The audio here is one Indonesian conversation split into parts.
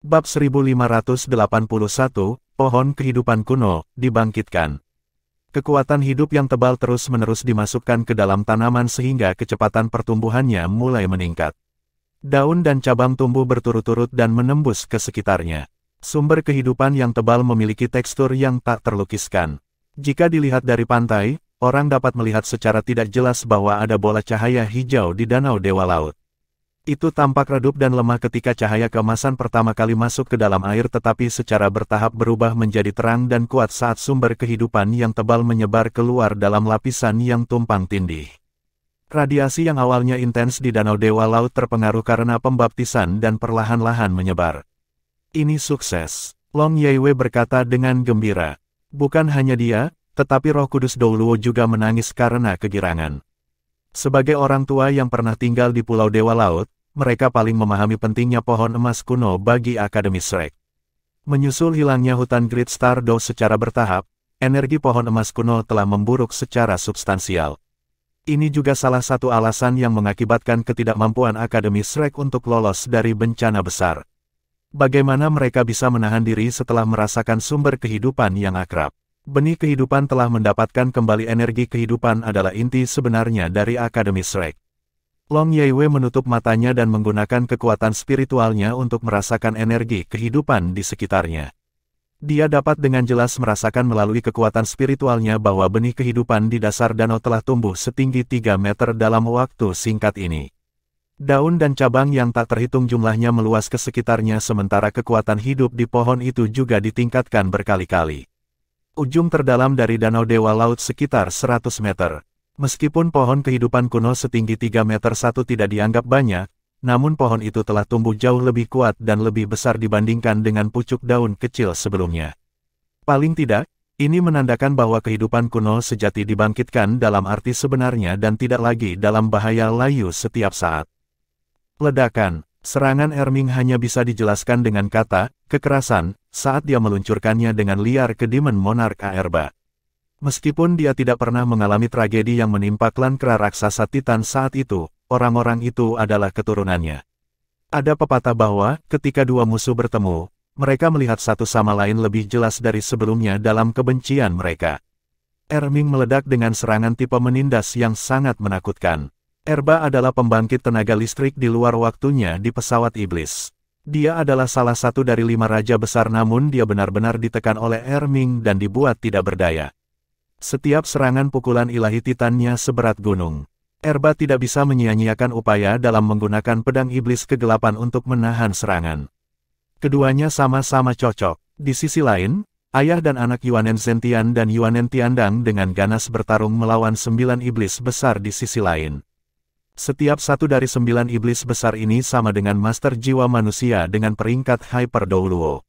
Bab 1581, Pohon Kehidupan Kuno, dibangkitkan. Kekuatan hidup yang tebal terus-menerus dimasukkan ke dalam tanaman sehingga kecepatan pertumbuhannya mulai meningkat. Daun dan cabang tumbuh berturut-turut dan menembus ke sekitarnya. Sumber kehidupan yang tebal memiliki tekstur yang tak terlukiskan. Jika dilihat dari pantai, orang dapat melihat secara tidak jelas bahwa ada bola cahaya hijau di Danau Dewa Laut. Itu tampak redup dan lemah ketika cahaya keemasan pertama kali masuk ke dalam air, tetapi secara bertahap berubah menjadi terang dan kuat saat sumber kehidupan yang tebal menyebar keluar dalam lapisan yang tumpang tindih. Radiasi yang awalnya intens di Danau Dewa Laut terpengaruh karena pembaptisan dan perlahan-lahan menyebar. Ini sukses, Long Yeiwei berkata dengan gembira. Bukan hanya dia, tetapi Roh Kudus Douluo juga menangis karena kegirangan. Sebagai orang tua yang pernah tinggal di Pulau Dewa Laut, mereka paling memahami pentingnya pohon emas kuno bagi Akademi Shrek. Menyusul hilangnya hutan Great Star Doe secara bertahap, energi pohon emas kuno telah memburuk secara substansial. Ini juga salah satu alasan yang mengakibatkan ketidakmampuan Akademi Shrek untuk lolos dari bencana besar. Bagaimana mereka bisa menahan diri setelah merasakan sumber kehidupan yang akrab? Benih kehidupan telah mendapatkan kembali energi kehidupan adalah inti sebenarnya dari Akademi Shrek. Long Yeiwei menutup matanya dan menggunakan kekuatan spiritualnya untuk merasakan energi kehidupan di sekitarnya. Dia dapat dengan jelas merasakan melalui kekuatan spiritualnya bahwa benih kehidupan di dasar danau telah tumbuh setinggi 3 meter dalam waktu singkat ini. Daun dan cabang yang tak terhitung jumlahnya meluas ke sekitarnya, sementara kekuatan hidup di pohon itu juga ditingkatkan berkali-kali. Ujung terdalam dari Danau Dewa Laut sekitar 100 meter. Meskipun pohon kehidupan kuno setinggi 3 meter tidak dianggap banyak, namun pohon itu telah tumbuh jauh lebih kuat dan lebih besar dibandingkan dengan pucuk daun kecil sebelumnya. Paling tidak, ini menandakan bahwa kehidupan kuno sejati dibangkitkan dalam arti sebenarnya dan tidak lagi dalam bahaya layu setiap saat. Ledakan. Serangan Erming hanya bisa dijelaskan dengan kata, kekerasan, saat dia meluncurkannya dengan liar ke Demon Monarch Aerba. Meskipun dia tidak pernah mengalami tragedi yang menimpa klan kera raksasa Titan saat itu, orang-orang itu adalah keturunannya. Ada pepatah bahwa, ketika dua musuh bertemu, mereka melihat satu sama lain lebih jelas dari sebelumnya dalam kebencian mereka. Erming meledak dengan serangan tipe menindas yang sangat menakutkan. Erba adalah pembangkit tenaga listrik di luar waktunya di pesawat iblis. Dia adalah salah satu dari 5 raja besar, namun dia benar-benar ditekan oleh Erming dan dibuat tidak berdaya. Setiap serangan pukulan ilahi Titannya seberat gunung. Erba tidak bisa menyia-nyiakan upaya dalam menggunakan pedang iblis kegelapan untuk menahan serangan. Keduanya sama-sama cocok. Di sisi lain, ayah dan anak Yuanen Zentian dan Yuanen Tiandang dengan ganas bertarung melawan 9 iblis besar di sisi lain. Setiap satu dari 9 iblis besar ini sama dengan master jiwa manusia dengan peringkat Hyper Douluo.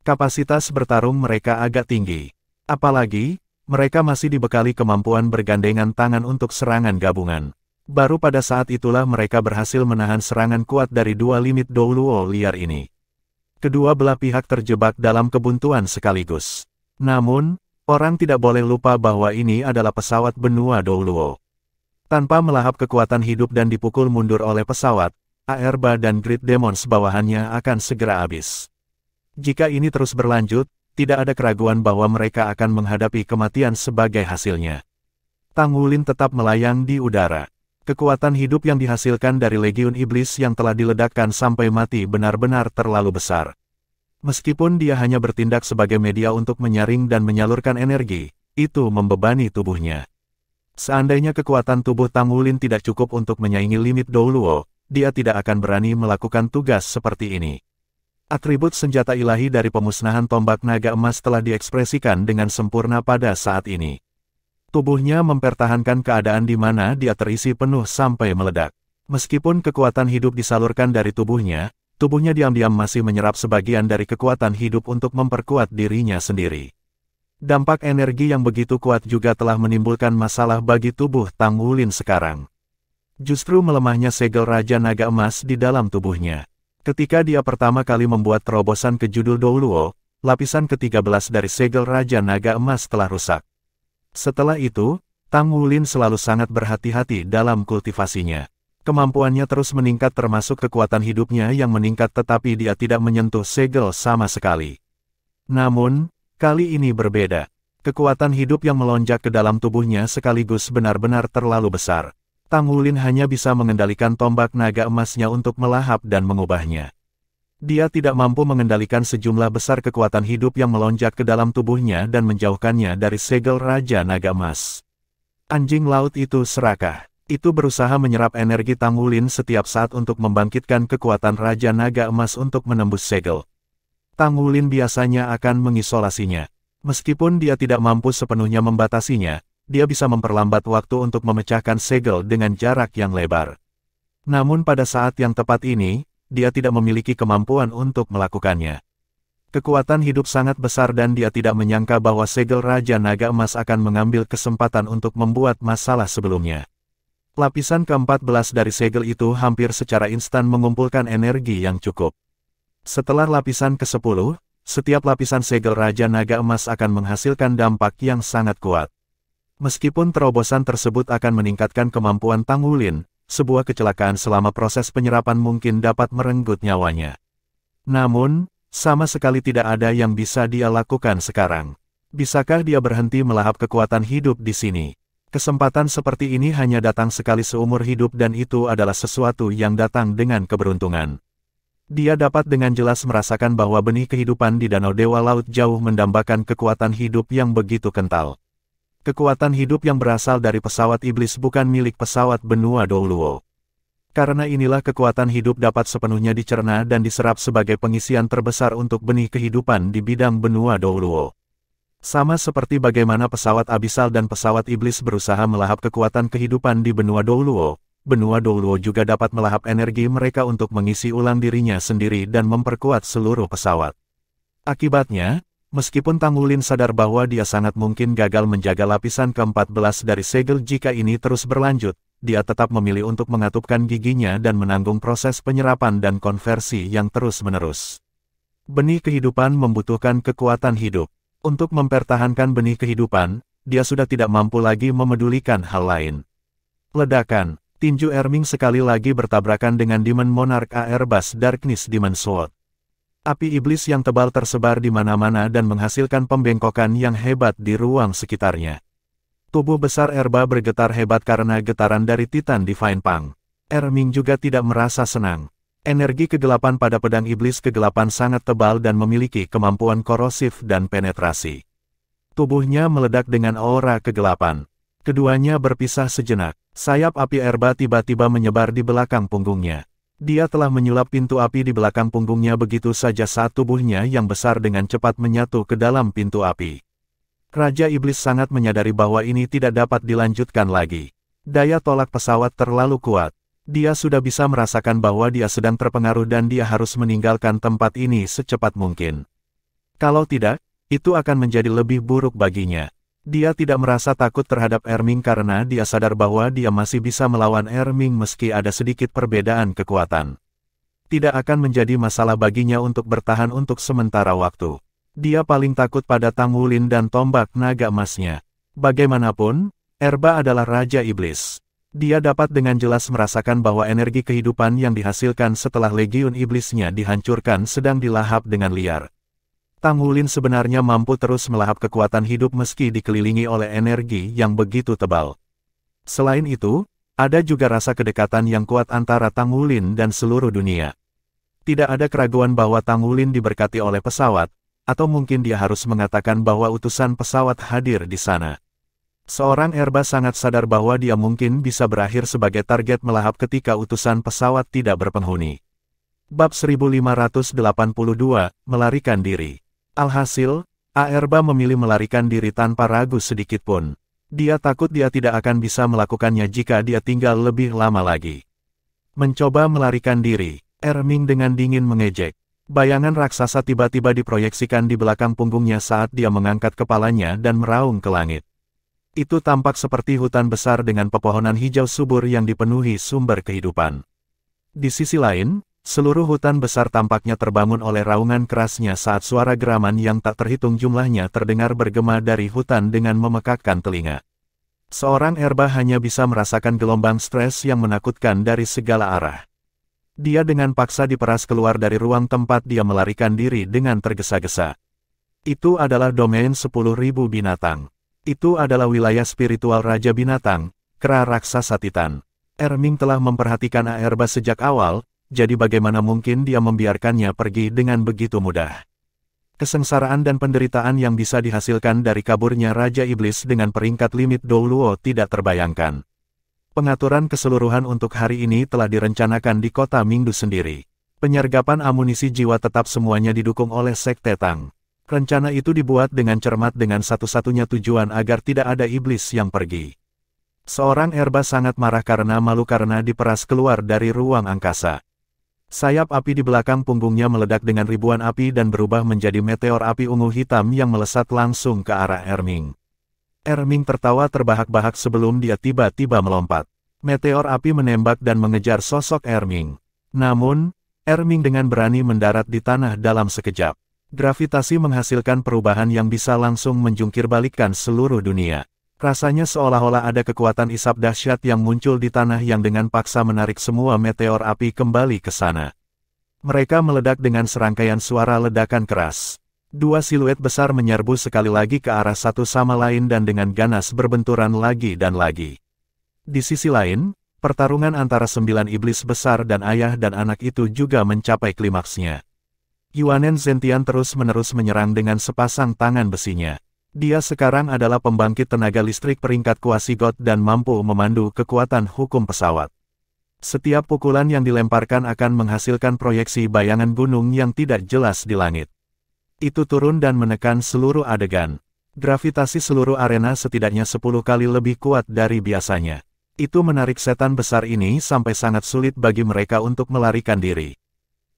Kapasitas bertarung mereka agak tinggi. Apalagi, mereka masih dibekali kemampuan bergandengan tangan untuk serangan gabungan. Baru pada saat itulah mereka berhasil menahan serangan kuat dari 2 limit Douluo liar ini. Kedua belah pihak terjebak dalam kebuntuan sekaligus. Namun, orang tidak boleh lupa bahwa ini adalah pesawat benua Douluo. Tanpa melahap kekuatan hidup dan dipukul mundur oleh pesawat, Aerba dan Great Demons bawahannya akan segera habis. Jika ini terus berlanjut, tidak ada keraguan bahwa mereka akan menghadapi kematian sebagai hasilnya. Tang Wulin tetap melayang di udara. Kekuatan hidup yang dihasilkan dari Legiun Iblis yang telah diledakkan sampai mati benar-benar terlalu besar. Meskipun dia hanya bertindak sebagai media untuk menyaring dan menyalurkan energi, itu membebani tubuhnya. Seandainya kekuatan tubuh Tang Wulin tidak cukup untuk menyaingi limit Douluo, dia tidak akan berani melakukan tugas seperti ini. Atribut senjata ilahi dari pemusnahan tombak naga emas telah diekspresikan dengan sempurna pada saat ini. Tubuhnya mempertahankan keadaan di mana dia terisi penuh sampai meledak. Meskipun kekuatan hidup disalurkan dari tubuhnya diam-diam masih menyerap sebagian dari kekuatan hidup untuk memperkuat dirinya sendiri. Dampak energi yang begitu kuat juga telah menimbulkan masalah bagi tubuh Tang Wulin sekarang. Justru melemahnya segel Raja Naga Emas di dalam tubuhnya. Ketika dia pertama kali membuat terobosan ke judul Douluo, lapisan ke-13 dari segel Raja Naga Emas telah rusak. Setelah itu, Tang Wulin selalu sangat berhati-hati dalam kultivasinya. Kemampuannya terus meningkat termasuk kekuatan hidupnya yang meningkat tetapi dia tidak menyentuh segel sama sekali. Namun, kali ini berbeda. Kekuatan hidup yang melonjak ke dalam tubuhnya sekaligus benar-benar terlalu besar. Tang Wulin hanya bisa mengendalikan tombak naga emasnya untuk melahap dan mengubahnya. Dia tidak mampu mengendalikan sejumlah besar kekuatan hidup yang melonjak ke dalam tubuhnya dan menjauhkannya dari segel Raja Naga Emas. Anjing laut itu serakah. Itu berusaha menyerap energi Tang Wulin setiap saat untuk membangkitkan kekuatan Raja Naga Emas untuk menembus segel. Tang Wulin biasanya akan mengisolasinya. Meskipun dia tidak mampu sepenuhnya membatasinya, dia bisa memperlambat waktu untuk memecahkan segel dengan jarak yang lebar. Namun pada saat yang tepat ini, dia tidak memiliki kemampuan untuk melakukannya. Kekuatan hidup sangat besar dan dia tidak menyangka bahwa segel Raja Naga Emas akan mengambil kesempatan untuk membuat masalah sebelumnya. Lapisan ke-14 dari segel itu hampir secara instan mengumpulkan energi yang cukup. Setelah lapisan ke-10, setiap lapisan segel Raja Naga Emas akan menghasilkan dampak yang sangat kuat. Meskipun terobosan tersebut akan meningkatkan kemampuan Tang Wulin, sebuah kecelakaan selama proses penyerapan mungkin dapat merenggut nyawanya. Namun, sama sekali tidak ada yang bisa dia lakukan sekarang. Bisakah dia berhenti melahap kekuatan hidup di sini? Kesempatan seperti ini hanya datang sekali seumur hidup dan itu adalah sesuatu yang datang dengan keberuntungan. Dia dapat dengan jelas merasakan bahwa benih kehidupan di Danau Dewa Laut Jauh mendambakan kekuatan hidup yang begitu kental. Kekuatan hidup yang berasal dari pesawat iblis bukan milik pesawat benua Douluo. Karena inilah kekuatan hidup dapat sepenuhnya dicerna dan diserap sebagai pengisian terbesar untuk benih kehidupan di bidang benua Douluo. Sama seperti bagaimana pesawat abisal dan pesawat iblis berusaha melahap kekuatan kehidupan di benua Douluo juga dapat melahap energi mereka untuk mengisi ulang dirinya sendiri dan memperkuat seluruh pesawat. Akibatnya, meskipun Tang Wulin sadar bahwa dia sangat mungkin gagal menjaga lapisan ke-14 dari segel jika ini terus berlanjut, dia tetap memilih untuk mengatupkan giginya dan menanggung proses penyerapan dan konversi yang terus-menerus. Benih kehidupan membutuhkan kekuatan hidup. Untuk mempertahankan benih kehidupan, dia sudah tidak mampu lagi memedulikan hal lain. Ledakan, tinju Erming sekali lagi bertabrakan dengan Demon Monarch Airbus Darkness Demon Sword. Api iblis yang tebal tersebar di mana-mana dan menghasilkan pembengkokan yang hebat di ruang sekitarnya. Tubuh besar Erba bergetar hebat karena getaran dari Titan Divine Pang. Erming juga tidak merasa senang. Energi kegelapan pada pedang iblis kegelapan sangat tebal dan memiliki kemampuan korosif dan penetrasi. Tubuhnya meledak dengan aura kegelapan. Keduanya berpisah sejenak. Sayap api Erba tiba-tiba menyebar di belakang punggungnya. Dia telah menyulap pintu api di belakang punggungnya begitu saja saat tubuhnya yang besar dengan cepat menyatu ke dalam pintu api. Raja Iblis sangat menyadari bahwa ini tidak dapat dilanjutkan lagi. Daya tolak pesawat terlalu kuat. Dia sudah bisa merasakan bahwa dia sedang terpengaruh dan dia harus meninggalkan tempat ini secepat mungkin. Kalau tidak, itu akan menjadi lebih buruk baginya. Dia tidak merasa takut terhadap Erming karena dia sadar bahwa dia masih bisa melawan Erming meski ada sedikit perbedaan kekuatan. Tidak akan menjadi masalah baginya untuk bertahan untuk sementara waktu. Dia paling takut pada Tang Wulin dan tombak naga emasnya. Bagaimanapun, Erba adalah Raja Iblis. Dia dapat dengan jelas merasakan bahwa energi kehidupan yang dihasilkan setelah legiun iblisnya dihancurkan sedang dilahap dengan liar. Tang Wulin sebenarnya mampu terus melahap kekuatan hidup meski dikelilingi oleh energi yang begitu tebal. Selain itu, ada juga rasa kedekatan yang kuat antara Tang Wulin dan seluruh dunia. Tidak ada keraguan bahwa Tang Wulin diberkati oleh pesawat, atau mungkin dia harus mengatakan bahwa utusan pesawat hadir di sana. Seorang Erba sangat sadar bahwa dia mungkin bisa berakhir sebagai target melahap ketika utusan pesawat tidak berpenghuni. Bab 1582, Melarikan Diri. Alhasil, Erba memilih melarikan diri tanpa ragu sedikitpun. Dia takut dia tidak akan bisa melakukannya jika dia tinggal lebih lama lagi. Mencoba melarikan diri, Erming dengan dingin mengejek. Bayangan raksasa tiba-tiba diproyeksikan di belakang punggungnya saat dia mengangkat kepalanya dan meraung ke langit. Itu tampak seperti hutan besar dengan pepohonan hijau subur yang dipenuhi sumber kehidupan. Di sisi lain, seluruh hutan besar tampaknya terbangun oleh raungan kerasnya saat suara geraman yang tak terhitung jumlahnya terdengar bergema dari hutan dengan memekakkan telinga. Seorang Erba hanya bisa merasakan gelombang stres yang menakutkan dari segala arah. Dia dengan paksa diperas keluar dari ruang tempat dia melarikan diri dengan tergesa-gesa. Itu adalah domain 10.000 binatang. Itu adalah wilayah spiritual Raja Binatang, kera raksasa Titan. Erming telah memperhatikan Aerba sejak awal, jadi bagaimana mungkin dia membiarkannya pergi dengan begitu mudah. Kesengsaraan dan penderitaan yang bisa dihasilkan dari kaburnya Raja Iblis dengan peringkat limit Douluo tidak terbayangkan. Pengaturan keseluruhan untuk hari ini telah direncanakan di kota Mingdu sendiri. Penyergapan amunisi jiwa tetap semuanya didukung oleh Sekte Tang. Rencana itu dibuat dengan cermat dengan satu-satunya tujuan agar tidak ada iblis yang pergi. Seorang Erba sangat marah karena malu karena diperas keluar dari ruang angkasa. Sayap api di belakang punggungnya meledak dengan ribuan api dan berubah menjadi meteor api ungu hitam yang melesat langsung ke arah Erming. Erming tertawa terbahak-bahak sebelum dia tiba-tiba melompat. Meteor api menembak dan mengejar sosok Erming. Namun, Erming dengan berani mendarat di tanah dalam sekejap. Gravitasi menghasilkan perubahan yang bisa langsung menjungkirbalikkan seluruh dunia. Rasanya seolah-olah ada kekuatan isap dahsyat yang muncul di tanah yang dengan paksa menarik semua meteor api kembali ke sana. Mereka meledak dengan serangkaian suara ledakan keras. Dua siluet besar menyerbu sekali lagi ke arah satu sama lain dan dengan ganas berbenturan lagi dan lagi. Di sisi lain, pertarungan antara 9 iblis besar dan ayah dan anak itu juga mencapai klimaksnya. Yuanen Zentian terus-menerus menyerang dengan sepasang tangan besinya. Dia sekarang adalah pembangkit tenaga listrik peringkat Quasi-God dan mampu memandu kekuatan hukum pesawat. Setiap pukulan yang dilemparkan akan menghasilkan proyeksi bayangan gunung yang tidak jelas di langit. Itu turun dan menekan seluruh adegan. Gravitasi seluruh arena setidaknya 10 kali lebih kuat dari biasanya. Itu menarik setan besar ini sampai sangat sulit bagi mereka untuk melarikan diri.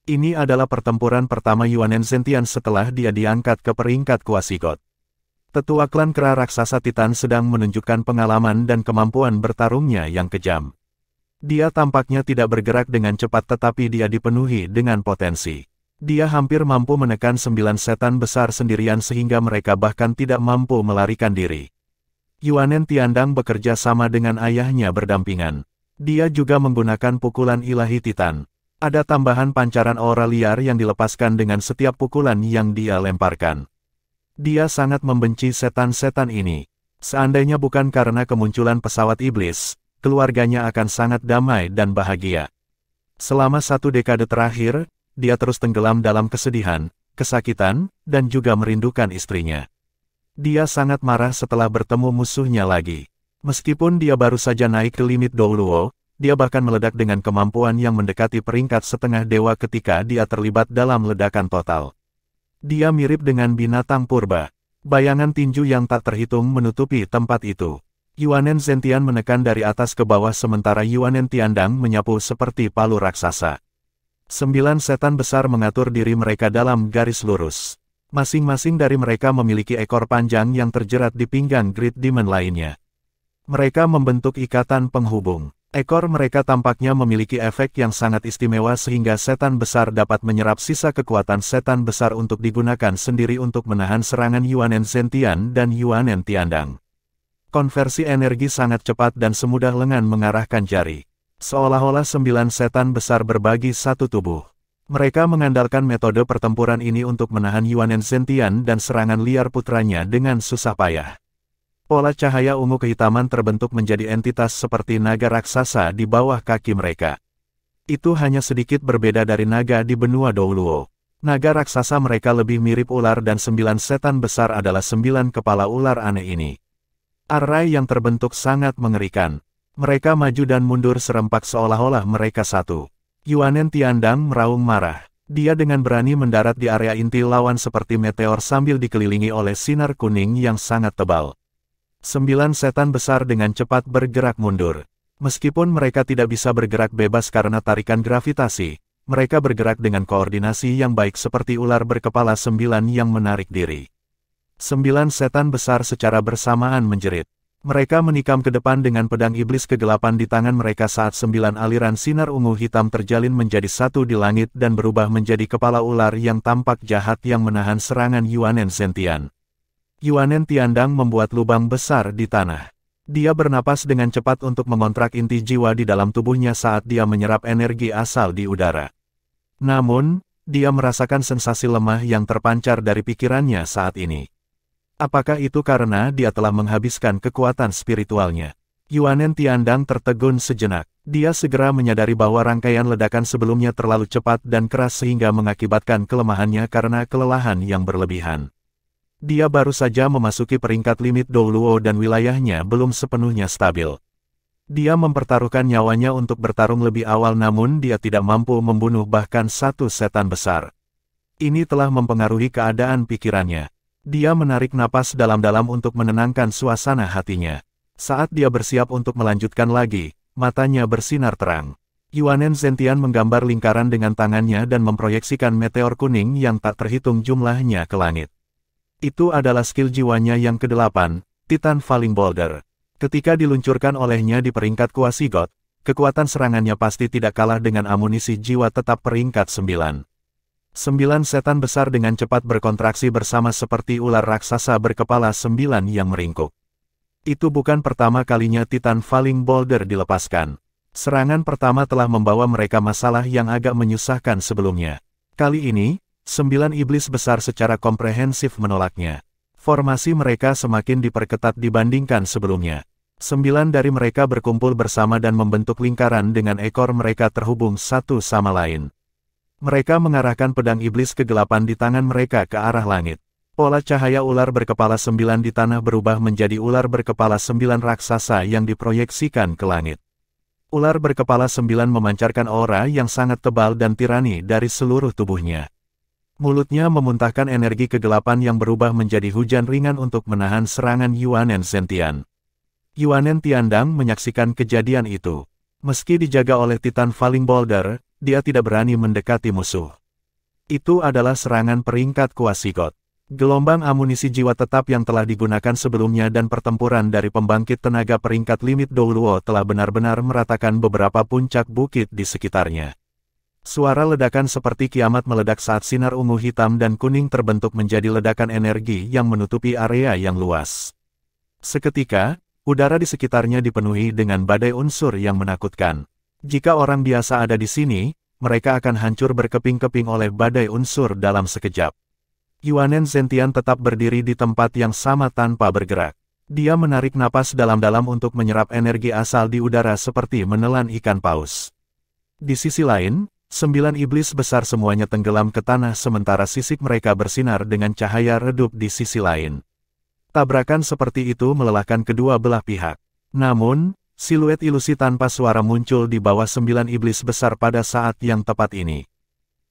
Ini adalah pertempuran pertama Yuanen Zentian setelah dia diangkat ke peringkat Quasi-God. Tetua klan kera raksasa Titan sedang menunjukkan pengalaman dan kemampuan bertarungnya yang kejam. Dia tampaknya tidak bergerak dengan cepat tetapi dia dipenuhi dengan potensi. Dia hampir mampu menekan 9 setan besar sendirian sehingga mereka bahkan tidak mampu melarikan diri. Yuanen Tiandang bekerja sama dengan ayahnya berdampingan. Dia juga menggunakan pukulan ilahi Titan. Ada tambahan pancaran aura liar yang dilepaskan dengan setiap pukulan yang dia lemparkan. Dia sangat membenci setan-setan ini. Seandainya bukan karena kemunculan pesawat iblis, keluarganya akan sangat damai dan bahagia. Selama 1 dekade terakhir, dia terus tenggelam dalam kesedihan, kesakitan, dan juga merindukan istrinya. Dia sangat marah setelah bertemu musuhnya lagi. Meskipun dia baru saja naik ke limit Douluo, dia bahkan meledak dengan kemampuan yang mendekati peringkat setengah dewa ketika dia terlibat dalam ledakan total. Dia mirip dengan binatang purba. Bayangan tinju yang tak terhitung menutupi tempat itu. Yuanen Zentian menekan dari atas ke bawah sementara Yuanen Tiandang menyapu seperti palu raksasa. 9 setan besar mengatur diri mereka dalam garis lurus. Masing-masing dari mereka memiliki ekor panjang yang terjerat di pinggang Great Demon lainnya. Mereka membentuk ikatan penghubung. Ekor mereka tampaknya memiliki efek yang sangat istimewa sehingga setan besar dapat menyerap sisa kekuatan setan besar untuk digunakan sendiri untuk menahan serangan Yuanen Zentian dan Yuanen Tiandang. Konversi energi sangat cepat dan semudah lengan mengarahkan jari. Seolah-olah 9 setan besar berbagi satu tubuh. Mereka mengandalkan metode pertempuran ini untuk menahan Yuanen Zentian dan serangan liar putranya dengan susah payah. Pola cahaya ungu kehitaman terbentuk menjadi entitas seperti naga raksasa di bawah kaki mereka. Itu hanya sedikit berbeda dari naga di benua Douluo. Naga raksasa mereka lebih mirip ular dan 9 setan besar adalah 9 kepala ular aneh ini. Arai yang terbentuk sangat mengerikan. Mereka maju dan mundur serempak seolah-olah mereka satu. Yuanen Tiandang meraung marah. Dia dengan berani mendarat di area inti lawan seperti meteor sambil dikelilingi oleh sinar kuning yang sangat tebal. 9 setan besar dengan cepat bergerak mundur. Meskipun mereka tidak bisa bergerak bebas karena tarikan gravitasi, mereka bergerak dengan koordinasi yang baik seperti ular berkepala 9 yang menarik diri. 9 setan besar secara bersamaan menjerit. Mereka menikam ke depan dengan pedang iblis kegelapan di tangan mereka saat 9 aliran sinar ungu hitam terjalin menjadi satu di langit dan berubah menjadi kepala ular yang tampak jahat yang menahan serangan Yuanen Zentian. Yuanen Tiandang membuat lubang besar di tanah. Dia bernapas dengan cepat untuk mengontrak inti jiwa di dalam tubuhnya saat dia menyerap energi asal di udara. Namun, dia merasakan sensasi lemah yang terpancar dari pikirannya saat ini. Apakah itu karena dia telah menghabiskan kekuatan spiritualnya? Yuanen Tiandang tertegun sejenak. Dia segera menyadari bahwa rangkaian ledakan sebelumnya terlalu cepat dan keras sehingga mengakibatkan kelemahannya karena kelelahan yang berlebihan. Dia baru saja memasuki peringkat limit Douluo dan wilayahnya belum sepenuhnya stabil. Dia mempertaruhkan nyawanya untuk bertarung lebih awal namun dia tidak mampu membunuh bahkan satu setan besar. Ini telah mempengaruhi keadaan pikirannya. Dia menarik napas dalam-dalam untuk menenangkan suasana hatinya. Saat dia bersiap untuk melanjutkan lagi, matanya bersinar terang. Yuanen Zentian menggambar lingkaran dengan tangannya dan memproyeksikan meteor kuning yang tak terhitung jumlahnya ke langit. Itu adalah skill jiwanya yang ke-8, Titan Falling Boulder. Ketika diluncurkan olehnya di peringkat Quasi-God, kekuatan serangannya pasti tidak kalah dengan amunisi jiwa tetap peringkat 9. 9 setan besar dengan cepat berkontraksi bersama seperti ular raksasa berkepala 9 yang meringkuk. Itu bukan pertama kalinya Titan Falling Boulder dilepaskan. Serangan pertama telah membawa mereka masalah yang agak menyusahkan sebelumnya. Kali ini, 9 iblis besar secara komprehensif menolaknya. Formasi mereka semakin diperketat dibandingkan sebelumnya. 9 dari mereka berkumpul bersama dan membentuk lingkaran dengan ekor mereka terhubung satu sama lain. Mereka mengarahkan pedang iblis kegelapan di tangan mereka ke arah langit. Pola cahaya ular berkepala 9 di tanah berubah menjadi ular berkepala 9 raksasa yang diproyeksikan ke langit. Ular berkepala 9 memancarkan aura yang sangat tebal dan tirani dari seluruh tubuhnya. Mulutnya memuntahkan energi kegelapan yang berubah menjadi hujan ringan untuk menahan serangan Yuanen Zentian. Yuanen Tiandang menyaksikan kejadian itu. Meski dijaga oleh Titan Falling Boulder, dia tidak berani mendekati musuh. Itu adalah serangan peringkat Quasi-God. Gelombang amunisi jiwa tetap yang telah digunakan sebelumnya dan pertempuran dari pembangkit tenaga peringkat limit Douluo telah benar-benar meratakan beberapa puncak bukit di sekitarnya. Suara ledakan seperti kiamat meledak saat sinar ungu hitam dan kuning terbentuk menjadi ledakan energi yang menutupi area yang luas. Seketika, udara di sekitarnya dipenuhi dengan badai unsur yang menakutkan. Jika orang biasa ada di sini, mereka akan hancur berkeping-keping oleh badai unsur dalam sekejap. Yuanen Zentian tetap berdiri di tempat yang sama tanpa bergerak. Dia menarik napas dalam-dalam untuk menyerap energi asal di udara seperti menelan ikan paus. Di sisi lain, 9 iblis besar semuanya tenggelam ke tanah sementara sisik mereka bersinar dengan cahaya redup di sisi lain. Tabrakan seperti itu melelahkan kedua belah pihak. Namun, siluet ilusi tanpa suara muncul di bawah 9 iblis besar pada saat yang tepat ini.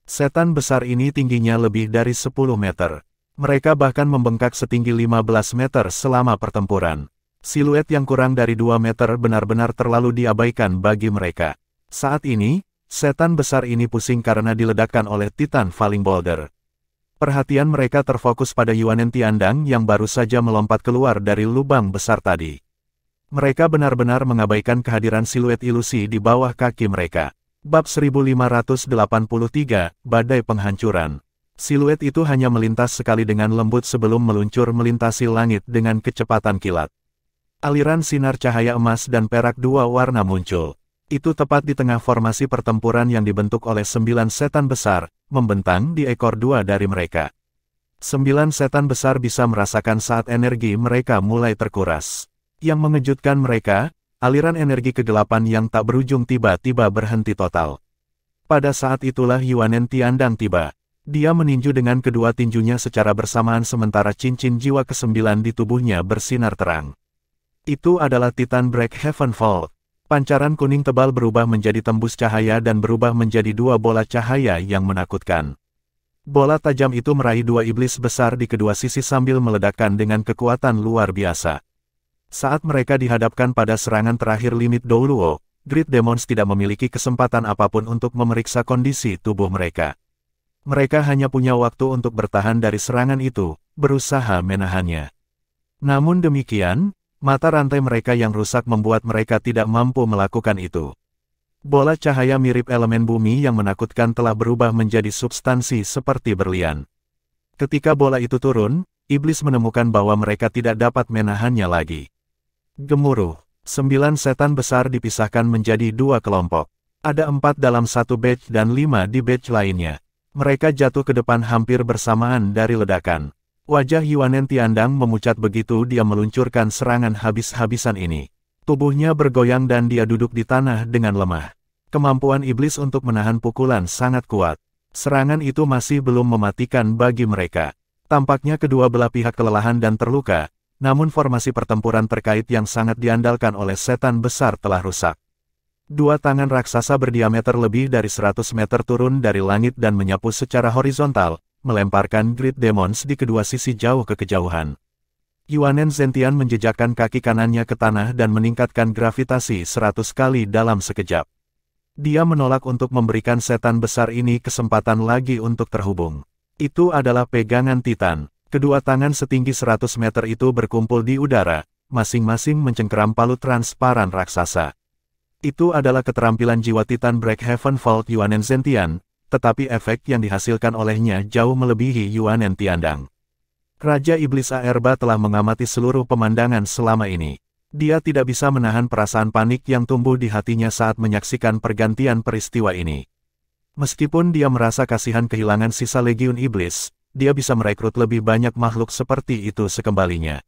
Setan besar ini tingginya lebih dari 10 meter. Mereka bahkan membengkak setinggi 15 meter selama pertempuran. Siluet yang kurang dari 2 meter benar-benar terlalu diabaikan bagi mereka. Saat ini, setan besar ini pusing karena diledakkan oleh Titan Falling Boulder. Perhatian mereka terfokus pada Yuanen Tiandang yang baru saja melompat keluar dari lubang besar tadi. Mereka benar-benar mengabaikan kehadiran siluet ilusi di bawah kaki mereka. Bab 1583, Badai Penghancuran. Siluet itu hanya melintas sekali dengan lembut sebelum meluncur melintasi langit dengan kecepatan kilat. Aliran sinar cahaya emas dan perak dua warna muncul. Itu tepat di tengah formasi pertempuran yang dibentuk oleh 9 setan besar, membentang di ekor 2 dari mereka. 9 setan besar bisa merasakan saat energi mereka mulai terkuras. Yang mengejutkan mereka, aliran energi kegelapan yang tak berujung tiba-tiba berhenti total. Pada saat itulah Yuanen Tiandang tiba. Dia meninju dengan kedua tinjunya secara bersamaan sementara cincin jiwa ke-9 di tubuhnya bersinar terang. Itu adalah Titan Break Heaven Vault. Pancaran kuning tebal berubah menjadi tembus cahaya dan berubah menjadi 2 bola cahaya yang menakutkan. Bola tajam itu meraih 2 iblis besar di kedua sisi sambil meledakkan dengan kekuatan luar biasa. Saat mereka dihadapkan pada serangan terakhir limit Douluo, Great Demons tidak memiliki kesempatan apapun untuk memeriksa kondisi tubuh mereka. Mereka hanya punya waktu untuk bertahan dari serangan itu, berusaha menahannya. Namun demikian, mata rantai mereka yang rusak membuat mereka tidak mampu melakukan itu. Bola cahaya mirip elemen bumi yang menakutkan telah berubah menjadi substansi seperti berlian. Ketika bola itu turun, iblis menemukan bahwa mereka tidak dapat menahannya lagi. Gemuruh. 9 setan besar dipisahkan menjadi 2 kelompok. Ada 4 dalam satu batch dan 5 di batch lainnya. Mereka jatuh ke depan hampir bersamaan dari ledakan. Wajah Yuanen Tiandang memucat begitu dia meluncurkan serangan habis-habisan ini. Tubuhnya bergoyang dan dia duduk di tanah dengan lemah. Kemampuan iblis untuk menahan pukulan sangat kuat. Serangan itu masih belum mematikan bagi mereka. Tampaknya kedua belah pihak kelelahan dan terluka, namun formasi pertempuran terkait yang sangat diandalkan oleh setan besar telah rusak. 2 tangan raksasa berdiameter lebih dari 100 meter turun dari langit dan menyapu secara horizontal, melemparkan Great Demons di kedua sisi jauh ke kejauhan. Yuanen Zentian menjejakkan kaki kanannya ke tanah dan meningkatkan gravitasi 100 kali dalam sekejap. Dia menolak untuk memberikan setan besar ini kesempatan lagi untuk terhubung. Itu adalah pegangan Titan. Kedua tangan setinggi 100 meter itu berkumpul di udara, masing-masing mencengkeram palu transparan raksasa. Itu adalah keterampilan jiwa Titan Breakhaven Vault Yuanen Zentian, tetapi efek yang dihasilkan olehnya jauh melebihi Yuanen Tiandang. Raja Iblis Aerba telah mengamati seluruh pemandangan selama ini. Dia tidak bisa menahan perasaan panik yang tumbuh di hatinya saat menyaksikan pergantian peristiwa ini. Meskipun dia merasa kasihan kehilangan sisa Legiun Iblis, dia bisa merekrut lebih banyak makhluk seperti itu sekembalinya.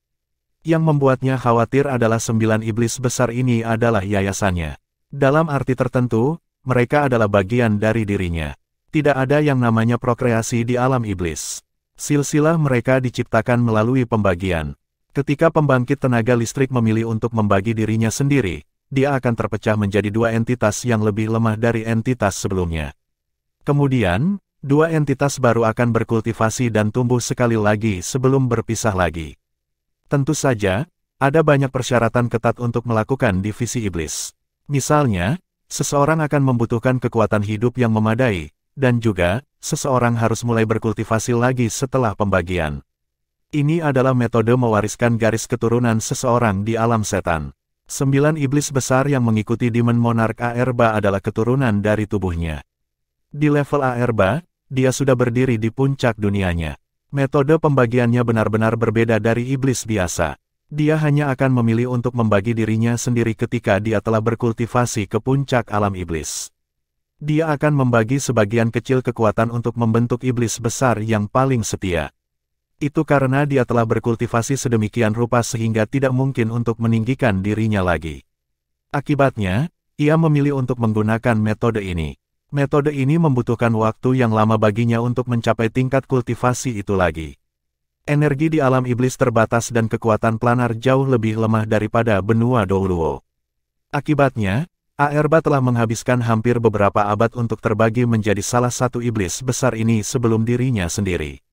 Yang membuatnya khawatir adalah 9 iblis besar ini adalah yayasannya. Dalam arti tertentu, mereka adalah bagian dari dirinya. Tidak ada yang namanya prokreasi di alam iblis. Silsilah mereka diciptakan melalui pembagian. Ketika pembangkit tenaga listrik memilih untuk membagi dirinya sendiri, dia akan terpecah menjadi 2 entitas yang lebih lemah dari entitas sebelumnya. Kemudian, 2 entitas baru akan berkultivasi dan tumbuh sekali lagi sebelum berpisah lagi. Tentu saja, ada banyak persyaratan ketat untuk melakukan divisi iblis. Misalnya, seseorang akan membutuhkan kekuatan hidup yang memadai, dan juga, seseorang harus mulai berkultivasi lagi setelah pembagian. Ini adalah metode mewariskan garis keturunan seseorang di alam setan. 9 iblis besar yang mengikuti Demon Monarch Aerba adalah keturunan dari tubuhnya. Di level Aerba, dia sudah berdiri di puncak dunianya. Metode pembagiannya benar-benar berbeda dari iblis biasa. Dia hanya akan memilih untuk membagi dirinya sendiri ketika dia telah berkultivasi ke puncak alam iblis. Dia akan membagi sebagian kecil kekuatan untuk membentuk iblis besar yang paling setia. Itu karena dia telah berkultivasi sedemikian rupa sehingga tidak mungkin untuk meninggikan dirinya lagi. Akibatnya, ia memilih untuk menggunakan metode ini. Metode ini membutuhkan waktu yang lama baginya untuk mencapai tingkat kultivasi itu lagi. Energi di alam iblis terbatas dan kekuatan planar jauh lebih lemah daripada benua Douluo. Akibatnya, Aerba telah menghabiskan hampir beberapa abad untuk terbagi menjadi salah satu iblis besar ini sebelum dirinya sendiri.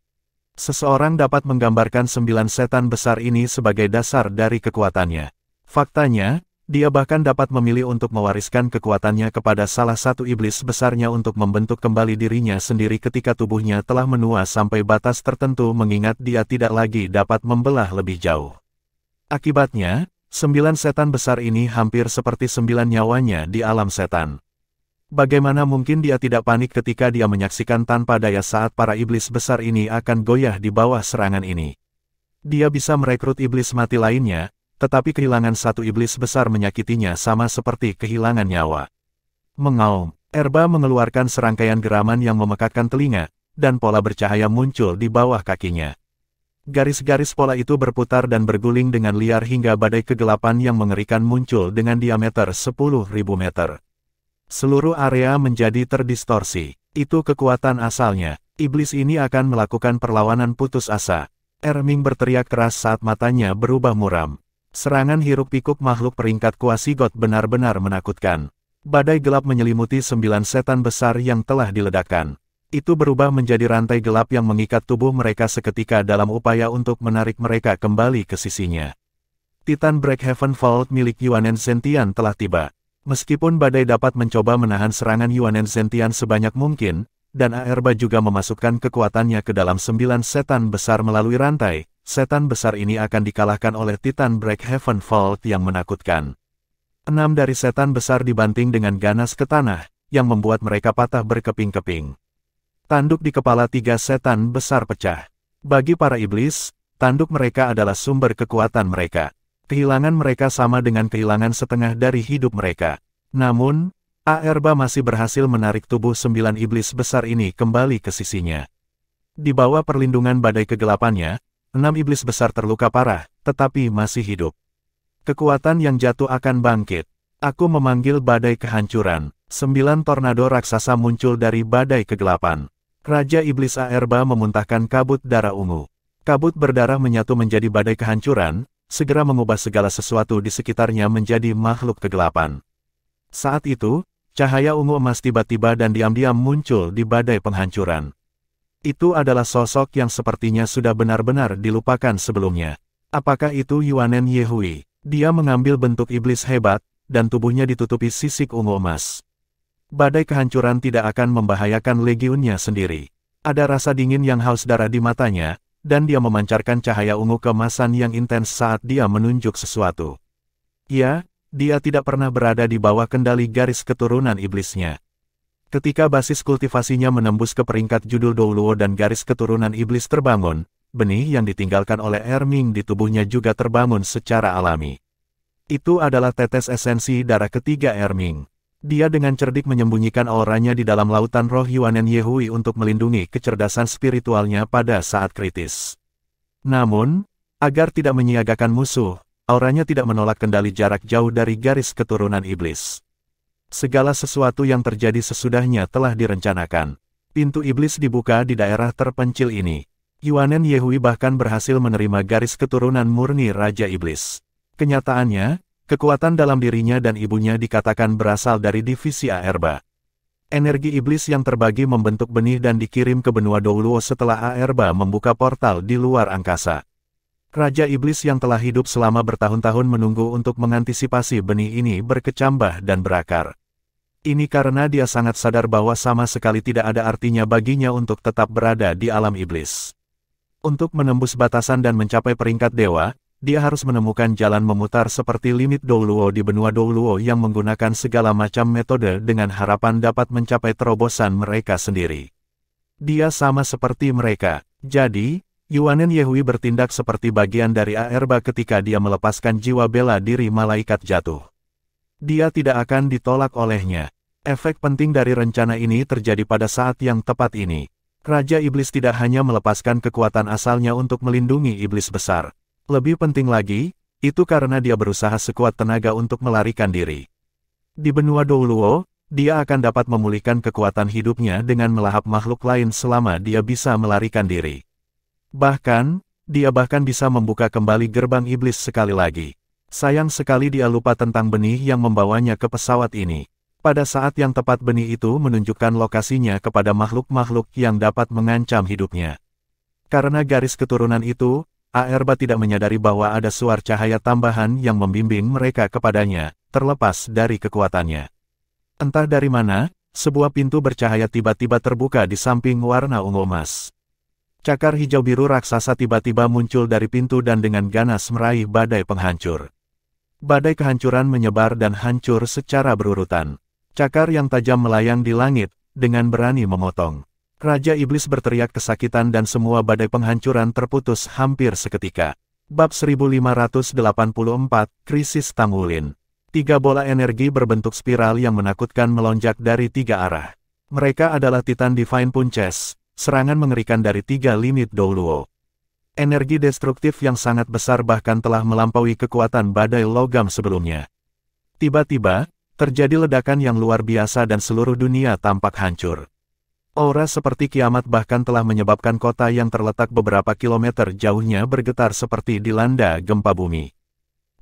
Seseorang dapat menggambarkan 9 setan besar ini sebagai dasar dari kekuatannya. Faktanya, dia bahkan dapat memilih untuk mewariskan kekuatannya kepada salah satu iblis besarnya untuk membentuk kembali dirinya sendiri ketika tubuhnya telah menua sampai batas tertentu mengingat dia tidak lagi dapat membelah lebih jauh. Akibatnya, 9 setan besar ini hampir seperti 9 nyawanya di alam setan. Bagaimana mungkin dia tidak panik ketika dia menyaksikan tanpa daya saat para iblis besar ini akan goyah di bawah serangan ini. Dia bisa merekrut iblis mati lainnya, tetapi kehilangan satu iblis besar menyakitinya sama seperti kehilangan nyawa. Mengaum, Aerba mengeluarkan serangkaian geraman yang memekakkan telinga, dan pola bercahaya muncul di bawah kakinya. Garis-garis pola itu berputar dan berguling dengan liar hingga badai kegelapan yang mengerikan muncul dengan diameter 10.000 meter. Seluruh area menjadi terdistorsi. Itu kekuatan asalnya. Iblis ini akan melakukan perlawanan putus asa. Erming berteriak keras saat matanya berubah muram. Serangan hiruk-pikuk makhluk peringkat Quasigoth benar-benar menakutkan. Badai gelap menyelimuti 9 setan besar yang telah diledakkan. Itu berubah menjadi rantai gelap yang mengikat tubuh mereka seketika dalam upaya untuk menarik mereka kembali ke sisinya. Titan Breakhaven Vault milik Yuanen Zentian telah tiba. Meskipun badai dapat mencoba menahan serangan Yuanen Zentian sebanyak mungkin, dan Aerba juga memasukkan kekuatannya ke dalam 9 setan besar melalui rantai, setan besar ini akan dikalahkan oleh Titan Breakhaven Vault yang menakutkan. 6 dari setan besar dibanting dengan ganas ke tanah, yang membuat mereka patah berkeping-keping. Tanduk di kepala 3 setan besar pecah. Bagi para iblis, tanduk mereka adalah sumber kekuatan mereka. Kehilangan mereka sama dengan kehilangan setengah dari hidup mereka. Namun, Aerba masih berhasil menarik tubuh 9 iblis besar ini kembali ke sisinya. Di bawah perlindungan badai kegelapannya, 6 iblis besar terluka parah, tetapi masih hidup. Kekuatan yang jatuh akan bangkit. Aku memanggil badai kehancuran. 9 tornado raksasa muncul dari badai kegelapan. Raja Iblis Aerba memuntahkan kabut darah ungu. Kabut berdarah menyatu menjadi badai kehancuran, segera mengubah segala sesuatu di sekitarnya menjadi makhluk kegelapan. Saat itu, cahaya ungu emas tiba-tiba dan diam-diam muncul di badai penghancuran. Itu adalah sosok yang sepertinya sudah benar-benar dilupakan sebelumnya. Apakah itu Yuanen Yehui? Dia mengambil bentuk iblis hebat, dan tubuhnya ditutupi sisik ungu emas. Badai kehancuran tidak akan membahayakan legiunnya sendiri. Ada rasa dingin yang haus darah di matanya, dan dia memancarkan cahaya ungu keemasan yang intens saat dia menunjuk sesuatu. Ya, dia tidak pernah berada di bawah kendali garis keturunan iblisnya. Ketika basis kultivasinya menembus ke peringkat judul Douluo dan garis keturunan iblis terbangun, benih yang ditinggalkan oleh Erming di tubuhnya juga terbangun secara alami. Itu adalah tetes esensi darah ketiga Erming. Dia dengan cerdik menyembunyikan auranya di dalam lautan roh Yuanen Yehui untuk melindungi kecerdasan spiritualnya pada saat kritis. Namun, agar tidak menyiagakan musuh, auranya tidak menolak kendali jarak jauh dari garis keturunan iblis. Segala sesuatu yang terjadi sesudahnya telah direncanakan. Pintu iblis dibuka di daerah terpencil ini. Yuanen Yehui bahkan berhasil menerima garis keturunan murni Raja Iblis. Kenyataannya, kekuatan dalam dirinya dan ibunya dikatakan berasal dari divisi Aerba. Energi iblis yang terbagi membentuk benih dan dikirim ke benua Douluo setelah Aerba membuka portal di luar angkasa. Raja Iblis yang telah hidup selama bertahun-tahun menunggu untuk mengantisipasi benih ini berkecambah dan berakar. Ini karena dia sangat sadar bahwa sama sekali tidak ada artinya baginya untuk tetap berada di alam iblis. Untuk menembus batasan dan mencapai peringkat dewa, dia harus menemukan jalan memutar seperti limit Douluo di benua Douluo yang menggunakan segala macam metode dengan harapan dapat mencapai terobosan mereka sendiri. Dia sama seperti mereka, jadi, Yuanen Yehui bertindak seperti bagian dari Aerba ketika dia melepaskan jiwa bela diri malaikat jatuh. Dia tidak akan ditolak olehnya. Efek penting dari rencana ini terjadi pada saat yang tepat ini. Raja Iblis tidak hanya melepaskan kekuatan asalnya untuk melindungi iblis besar. Lebih penting lagi, itu karena dia berusaha sekuat tenaga untuk melarikan diri. Di benua Douluo, dia akan dapat memulihkan kekuatan hidupnya dengan melahap makhluk lain selama dia bisa melarikan diri. Bahkan, dia bisa membuka kembali gerbang iblis sekali lagi. Sayang sekali dia lupa tentang benih yang membawanya ke pesawat ini. Pada saat yang tepat benih itu menunjukkan lokasinya kepada makhluk-makhluk yang dapat mengancam hidupnya. Karena garis keturunan itu, Aerba tidak menyadari bahwa ada suar cahaya tambahan yang membimbing mereka kepadanya, terlepas dari kekuatannya. Entah dari mana, sebuah pintu bercahaya tiba-tiba terbuka di samping warna ungu emas. Cakar hijau biru raksasa tiba-tiba muncul dari pintu dan dengan ganas meraih badai penghancur. Badai kehancuran menyebar dan hancur secara berurutan. Cakar yang tajam melayang di langit, dengan berani memotong. Raja Iblis berteriak kesakitan dan semua badai penghancuran terputus hampir seketika. Bab 1584, Krisis Tangulin. 3 bola energi berbentuk spiral yang menakutkan melonjak dari 3 arah. Mereka adalah Titan Divine Punches. Serangan mengerikan dari 3 limit Douluo. Energi destruktif yang sangat besar bahkan telah melampaui kekuatan badai logam sebelumnya. Tiba-tiba, terjadi ledakan yang luar biasa dan seluruh dunia tampak hancur. Aura seperti kiamat bahkan telah menyebabkan kota yang terletak beberapa kilometer jauhnya bergetar seperti dilanda gempa bumi.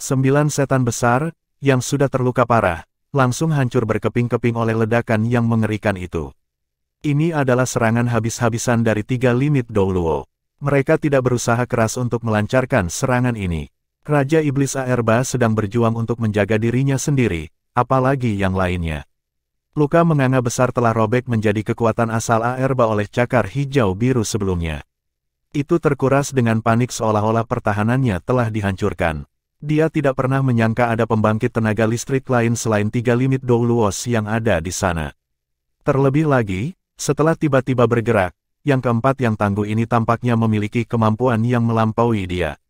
9 setan besar, yang sudah terluka parah, langsung hancur berkeping-keping oleh ledakan yang mengerikan itu. Ini adalah serangan habis-habisan dari 3 limit Douluo. Mereka tidak berusaha keras untuk melancarkan serangan ini. Raja Iblis Aerba sedang berjuang untuk menjaga dirinya sendiri, apalagi yang lainnya. Luka menganga besar telah robek menjadi kekuatan asal Aerba oleh cakar hijau biru sebelumnya. Itu terkuras dengan panik seolah-olah pertahanannya telah dihancurkan. Dia tidak pernah menyangka ada pembangkit tenaga listrik lain selain 3 limit Douluos yang ada di sana. Terlebih lagi, setelah tiba-tiba bergerak, yang keempat yang tangguh ini tampaknya memiliki kemampuan yang melampaui dia.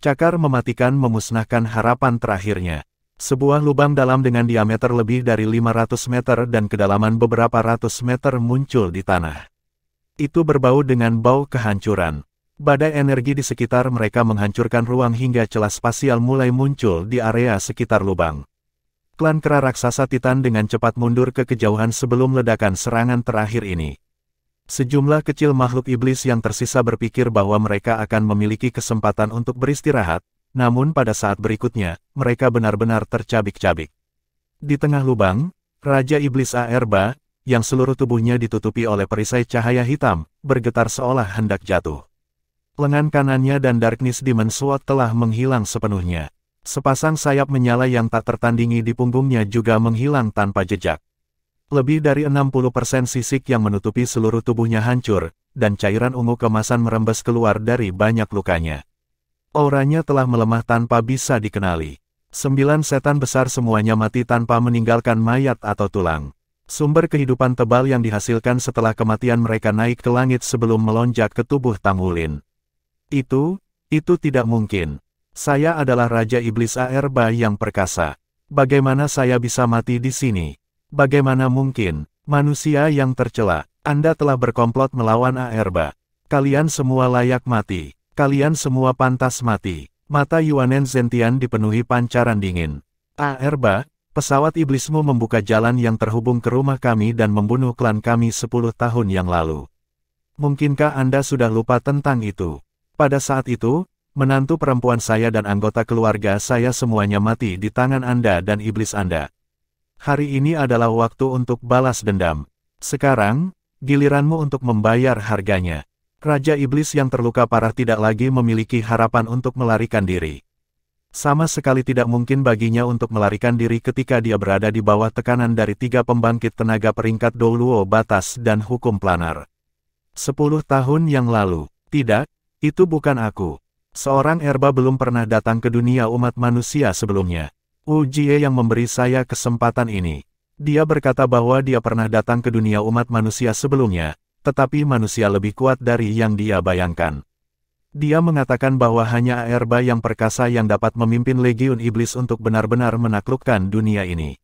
Cakar mematikan memusnahkan harapan terakhirnya. Sebuah lubang dalam dengan diameter lebih dari 500 meter dan kedalaman beberapa ratus meter muncul di tanah. Itu berbau dengan bau kehancuran. Badai energi di sekitar mereka menghancurkan ruang hingga celah spasial mulai muncul di area sekitar lubang. Klan kera raksasa Titan dengan cepat mundur ke kejauhan sebelum ledakan serangan terakhir ini. Sejumlah kecil makhluk iblis yang tersisa berpikir bahwa mereka akan memiliki kesempatan untuk beristirahat, namun pada saat berikutnya, mereka benar-benar tercabik-cabik. Di tengah lubang, Raja Iblis Aerba, yang seluruh tubuhnya ditutupi oleh perisai cahaya hitam, bergetar seolah hendak jatuh. Lengan kanannya dan Darkness Demon Sword telah menghilang sepenuhnya. Sepasang sayap menyala yang tak tertandingi di punggungnya juga menghilang tanpa jejak. Lebih dari 60% sisik yang menutupi seluruh tubuhnya hancur, dan cairan ungu kemasan merembes keluar dari banyak lukanya. Auranya telah melemah tanpa bisa dikenali. 9 setan besar semuanya mati tanpa meninggalkan mayat atau tulang. Sumber kehidupan tebal yang dihasilkan setelah kematian mereka naik ke langit sebelum melonjak ke tubuh Tanggulin. Itu tidak mungkin. Saya adalah Raja Iblis Aerba yang perkasa. Bagaimana saya bisa mati di sini? Bagaimana mungkin, manusia yang tercela, Anda telah berkomplot melawan Aerba. Kalian semua layak mati. Kalian semua pantas mati. Mata Yuanen Zentian dipenuhi pancaran dingin. Aerba, pesawat iblismu membuka jalan yang terhubung ke rumah kami dan membunuh klan kami 10 tahun yang lalu. Mungkinkah Anda sudah lupa tentang itu? Pada saat itu, menantu perempuan saya dan anggota keluarga saya semuanya mati di tangan Anda dan iblis Anda. Hari ini adalah waktu untuk balas dendam. Sekarang, giliranmu untuk membayar harganya. Raja Iblis yang terluka parah tidak lagi memiliki harapan untuk melarikan diri. Sama sekali tidak mungkin baginya untuk melarikan diri ketika dia berada di bawah tekanan dari 3 pembangkit tenaga peringkat Douluo batas dan hukum planar. 10 tahun yang lalu. Tidak, itu bukan aku. Seorang Aerba belum pernah datang ke dunia umat manusia sebelumnya. Wu Jie yang memberi saya kesempatan ini. Dia berkata bahwa dia pernah datang ke dunia umat manusia sebelumnya, tetapi manusia lebih kuat dari yang dia bayangkan. Dia mengatakan bahwa hanya Aerba yang perkasa yang dapat memimpin Legiun Iblis untuk benar-benar menaklukkan dunia ini.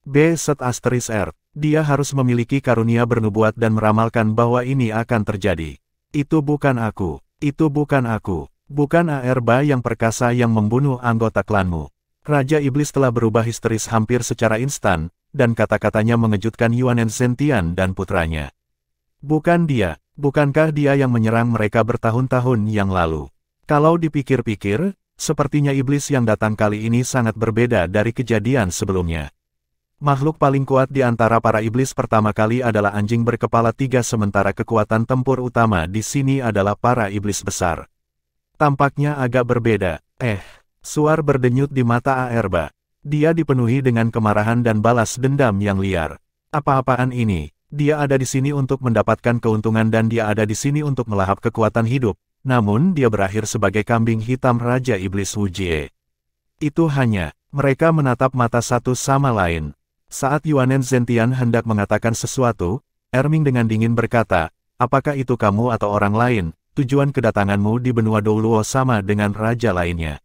B.R. Dia harus memiliki karunia bernubuat dan meramalkan bahwa ini akan terjadi. Itu bukan aku. Itu bukan aku. Bukan Aerba yang perkasa yang membunuh anggota klanmu. Raja Iblis telah berubah histeris hampir secara instan, dan kata-katanya mengejutkan Yuanen Zentian dan putranya. Bukan dia, bukankah dia yang menyerang mereka bertahun-tahun yang lalu? Kalau dipikir-pikir, sepertinya iblis yang datang kali ini sangat berbeda dari kejadian sebelumnya. Makhluk paling kuat di antara para iblis pertama kali adalah anjing berkepala 3 sementara kekuatan tempur utama di sini adalah para iblis besar. Tampaknya agak berbeda. Suar berdenyut di mata Aerba. Dia dipenuhi dengan kemarahan dan balas dendam yang liar. Apa-apaan ini? Dia ada di sini untuk mendapatkan keuntungan dan dia ada di sini untuk melahap kekuatan hidup. Namun dia berakhir sebagai kambing hitam Raja Iblis Wu Jie. Itu hanya, mereka menatap mata satu sama lain. Saat Yuanen Zentian hendak mengatakan sesuatu, Erming dengan dingin berkata, apakah itu kamu atau orang lain? Tujuan kedatanganmu di benua Douluo sama dengan raja lainnya.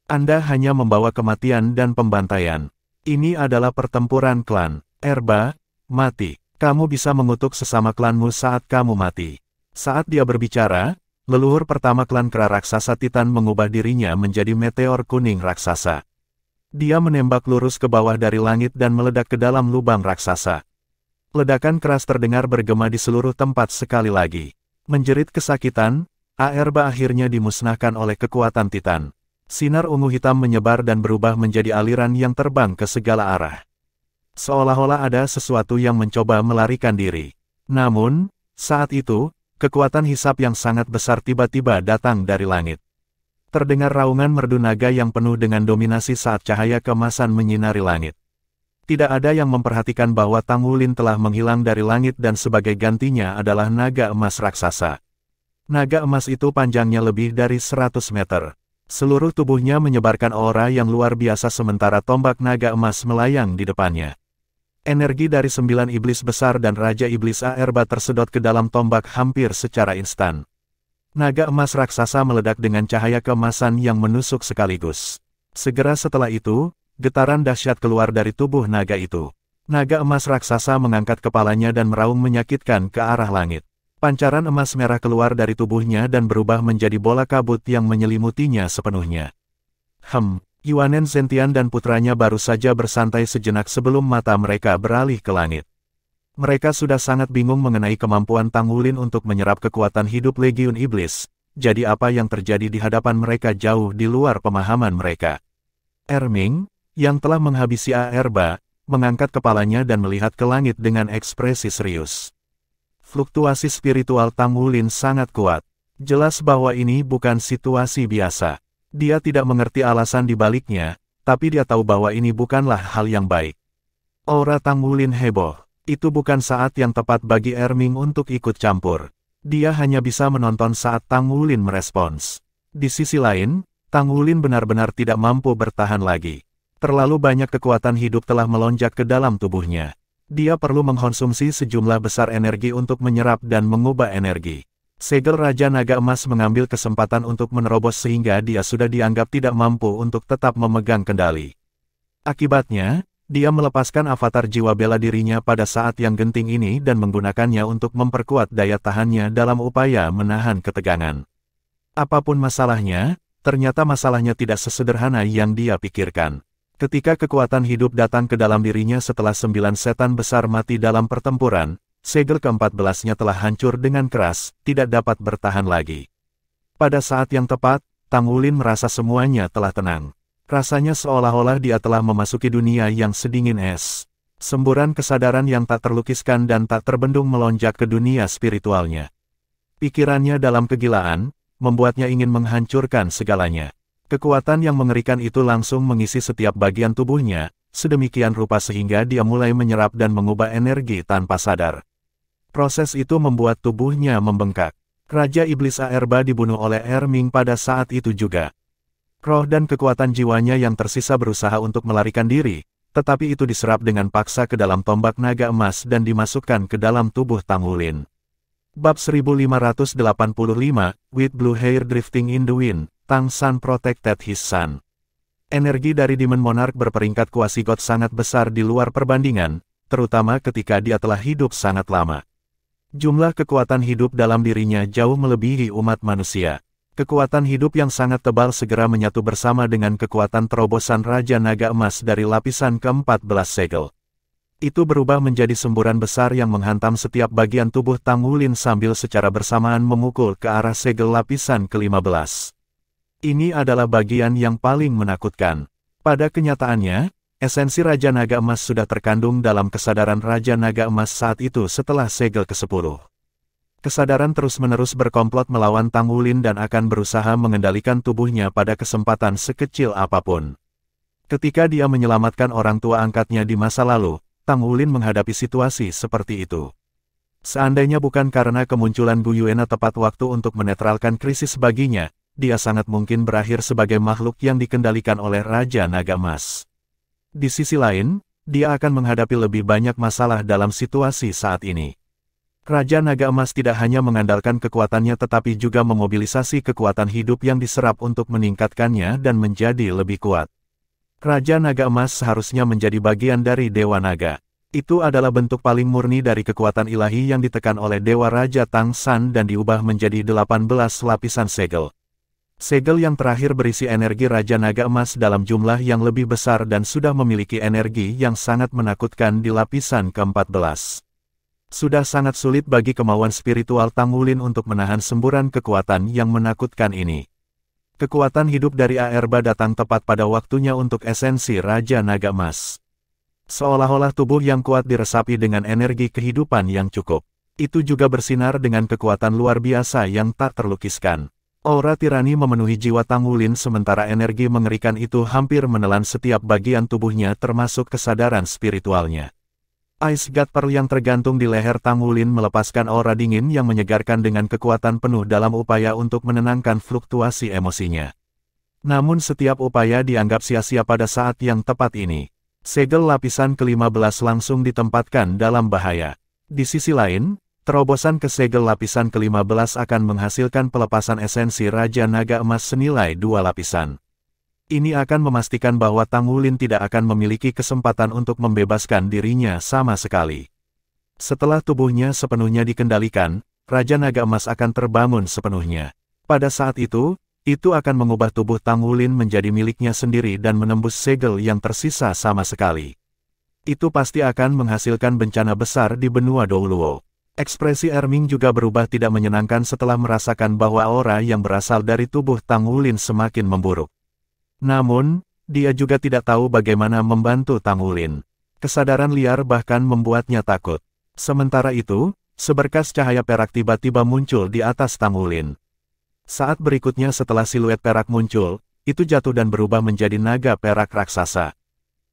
Anda hanya membawa kematian dan pembantaian. Ini adalah pertempuran klan. Aerba, mati. Kamu bisa mengutuk sesama klanmu saat kamu mati. Saat dia berbicara, leluhur pertama klan kera raksasa Titan mengubah dirinya menjadi meteor kuning raksasa. Dia menembak lurus ke bawah dari langit dan meledak ke dalam lubang raksasa. Ledakan keras terdengar bergema di seluruh tempat sekali lagi. Menjerit kesakitan, Aerba akhirnya dimusnahkan oleh kekuatan Titan. Sinar ungu hitam menyebar dan berubah menjadi aliran yang terbang ke segala arah. Seolah-olah ada sesuatu yang mencoba melarikan diri. Namun, saat itu, kekuatan hisap yang sangat besar tiba-tiba datang dari langit. Terdengar raungan merdu naga yang penuh dengan dominasi saat cahaya kemasan menyinari langit. Tidak ada yang memperhatikan bahwa Tanggulin telah menghilang dari langit dan sebagai gantinya adalah naga emas raksasa. Naga emas itu panjangnya lebih dari 100 meter. Seluruh tubuhnya menyebarkan aura yang luar biasa sementara tombak naga emas melayang di depannya. Energi dari 9 iblis besar dan Raja Iblis Aerba tersedot ke dalam tombak hampir secara instan. Naga emas raksasa meledak dengan cahaya keemasan yang menusuk sekaligus. Segera setelah itu, getaran dahsyat keluar dari tubuh naga itu. Naga emas raksasa mengangkat kepalanya dan meraung menyakitkan ke arah langit. Pancaran emas merah keluar dari tubuhnya dan berubah menjadi bola kabut yang menyelimutinya sepenuhnya. Yuanen Zentian dan putranya baru saja bersantai sejenak sebelum mata mereka beralih ke langit. Mereka sudah sangat bingung mengenai kemampuan Tang Wulin untuk menyerap kekuatan hidup Legiun Iblis, jadi apa yang terjadi di hadapan mereka jauh di luar pemahaman mereka. Erming, yang telah menghabisi Aerba, mengangkat kepalanya dan melihat ke langit dengan ekspresi serius. Fluktuasi spiritual Tang Wulin sangat kuat. Jelas bahwa ini bukan situasi biasa. Dia tidak mengerti alasan di baliknya, tapi dia tahu bahwa ini bukanlah hal yang baik. Aura Tang Wulin heboh. Itu bukan saat yang tepat bagi Erming untuk ikut campur. Dia hanya bisa menonton saat Tang Wulin merespons. Di sisi lain, Tang Wulin benar-benar tidak mampu bertahan lagi. Terlalu banyak kekuatan hidup telah melonjak ke dalam tubuhnya. Dia perlu mengkonsumsi sejumlah besar energi untuk menyerap dan mengubah energi. Segel Raja Naga Emas mengambil kesempatan untuk menerobos sehingga dia sudah dianggap tidak mampu untuk tetap memegang kendali. Akibatnya, dia melepaskan avatar jiwa bela dirinya pada saat yang genting ini dan menggunakannya untuk memperkuat daya tahannya dalam upaya menahan ketegangan. Apapun masalahnya, ternyata masalahnya tidak sesederhana yang dia pikirkan. Ketika kekuatan hidup datang ke dalam dirinya setelah 9 setan besar mati dalam pertempuran, segel ke-14-nya telah hancur dengan keras, tidak dapat bertahan lagi. Pada saat yang tepat, Tang Wulin merasa semuanya telah tenang. Rasanya seolah-olah dia telah memasuki dunia yang sedingin es. Semburan kesadaran yang tak terlukiskan dan tak terbendung melonjak ke dunia spiritualnya. Pikirannya dalam kegilaan, membuatnya ingin menghancurkan segalanya. Kekuatan yang mengerikan itu langsung mengisi setiap bagian tubuhnya, sedemikian rupa sehingga dia mulai menyerap dan mengubah energi tanpa sadar. Proses itu membuat tubuhnya membengkak. Raja Iblis Aerba dibunuh oleh Erming pada saat itu juga. Roh dan kekuatan jiwanya yang tersisa berusaha untuk melarikan diri, tetapi itu diserap dengan paksa ke dalam tombak naga emas dan dimasukkan ke dalam tubuh Tang Wulin. Bab 1585, With Blue Hair Drifting in the Wind, Tang San Protected His Son. Energi dari Demon Monarch berperingkat Quasi-God sangat besar di luar perbandingan, terutama ketika dia telah hidup sangat lama. Jumlah kekuatan hidup dalam dirinya jauh melebihi umat manusia. Kekuatan hidup yang sangat tebal segera menyatu bersama dengan kekuatan terobosan Raja Naga Emas dari lapisan ke-14 segel. Itu berubah menjadi semburan besar yang menghantam setiap bagian tubuh Tang Wulin sambil secara bersamaan memukul ke arah segel lapisan ke-15. Ini adalah bagian yang paling menakutkan. Pada kenyataannya, esensi Raja Naga Emas sudah terkandung dalam kesadaran Raja Naga Emas saat itu setelah segel ke-10. Kesadaran terus-menerus berkomplot melawan Tang Wulin dan akan berusaha mengendalikan tubuhnya pada kesempatan sekecil apapun. Ketika dia menyelamatkan orang tua angkatnya di masa lalu, Tang Wulin menghadapi situasi seperti itu. Seandainya bukan karena kemunculan Gu Yuena tepat waktu untuk menetralkan krisis baginya, dia sangat mungkin berakhir sebagai makhluk yang dikendalikan oleh Raja Naga Emas. Di sisi lain, dia akan menghadapi lebih banyak masalah dalam situasi saat ini. Raja Naga Emas tidak hanya mengandalkan kekuatannya tetapi juga memobilisasi kekuatan hidup yang diserap untuk meningkatkannya dan menjadi lebih kuat. Raja Naga Emas seharusnya menjadi bagian dari Dewa Naga. Itu adalah bentuk paling murni dari kekuatan ilahi yang ditekan oleh Dewa Raja Tang San dan diubah menjadi 18 lapisan segel. Segel yang terakhir berisi energi Raja Naga Emas dalam jumlah yang lebih besar dan sudah memiliki energi yang sangat menakutkan di lapisan ke-14. Sudah sangat sulit bagi kemauan spiritual Tang Wulin untuk menahan semburan kekuatan yang menakutkan ini. Kekuatan hidup dari Aerba datang tepat pada waktunya untuk esensi Raja Naga Emas. Seolah-olah tubuh yang kuat diresapi dengan energi kehidupan yang cukup. Itu juga bersinar dengan kekuatan luar biasa yang tak terlukiskan. Aura tirani memenuhi jiwa Tang Wulin sementara energi mengerikan itu hampir menelan setiap bagian tubuhnya termasuk kesadaran spiritualnya. Ice God Pearl yang tergantung di leher Tang Wulin melepaskan aura dingin yang menyegarkan dengan kekuatan penuh dalam upaya untuk menenangkan fluktuasi emosinya. Namun setiap upaya dianggap sia-sia pada saat yang tepat ini. Segel lapisan ke-15 langsung ditempatkan dalam bahaya. Di sisi lain, Terobosan ke segel lapisan ke-15 akan menghasilkan pelepasan esensi Raja Naga Emas senilai 2 lapisan. Ini akan memastikan bahwa Tang Wulin tidak akan memiliki kesempatan untuk membebaskan dirinya sama sekali. Setelah tubuhnya sepenuhnya dikendalikan, Raja Naga Emas akan terbangun sepenuhnya. Pada saat itu akan mengubah tubuh Tang Wulin menjadi miliknya sendiri dan menembus segel yang tersisa sama sekali. Itu pasti akan menghasilkan bencana besar di benua Douluo. Ekspresi Erming juga berubah tidak menyenangkan setelah merasakan bahwa aura yang berasal dari tubuh Tang Wulin semakin memburuk. Namun, dia juga tidak tahu bagaimana membantu Tang Wulin. Kesadaran liar bahkan membuatnya takut. Sementara itu, seberkas cahaya perak tiba-tiba muncul di atas Tang Wulin. Saat berikutnya setelah siluet perak muncul, itu jatuh dan berubah menjadi naga perak raksasa.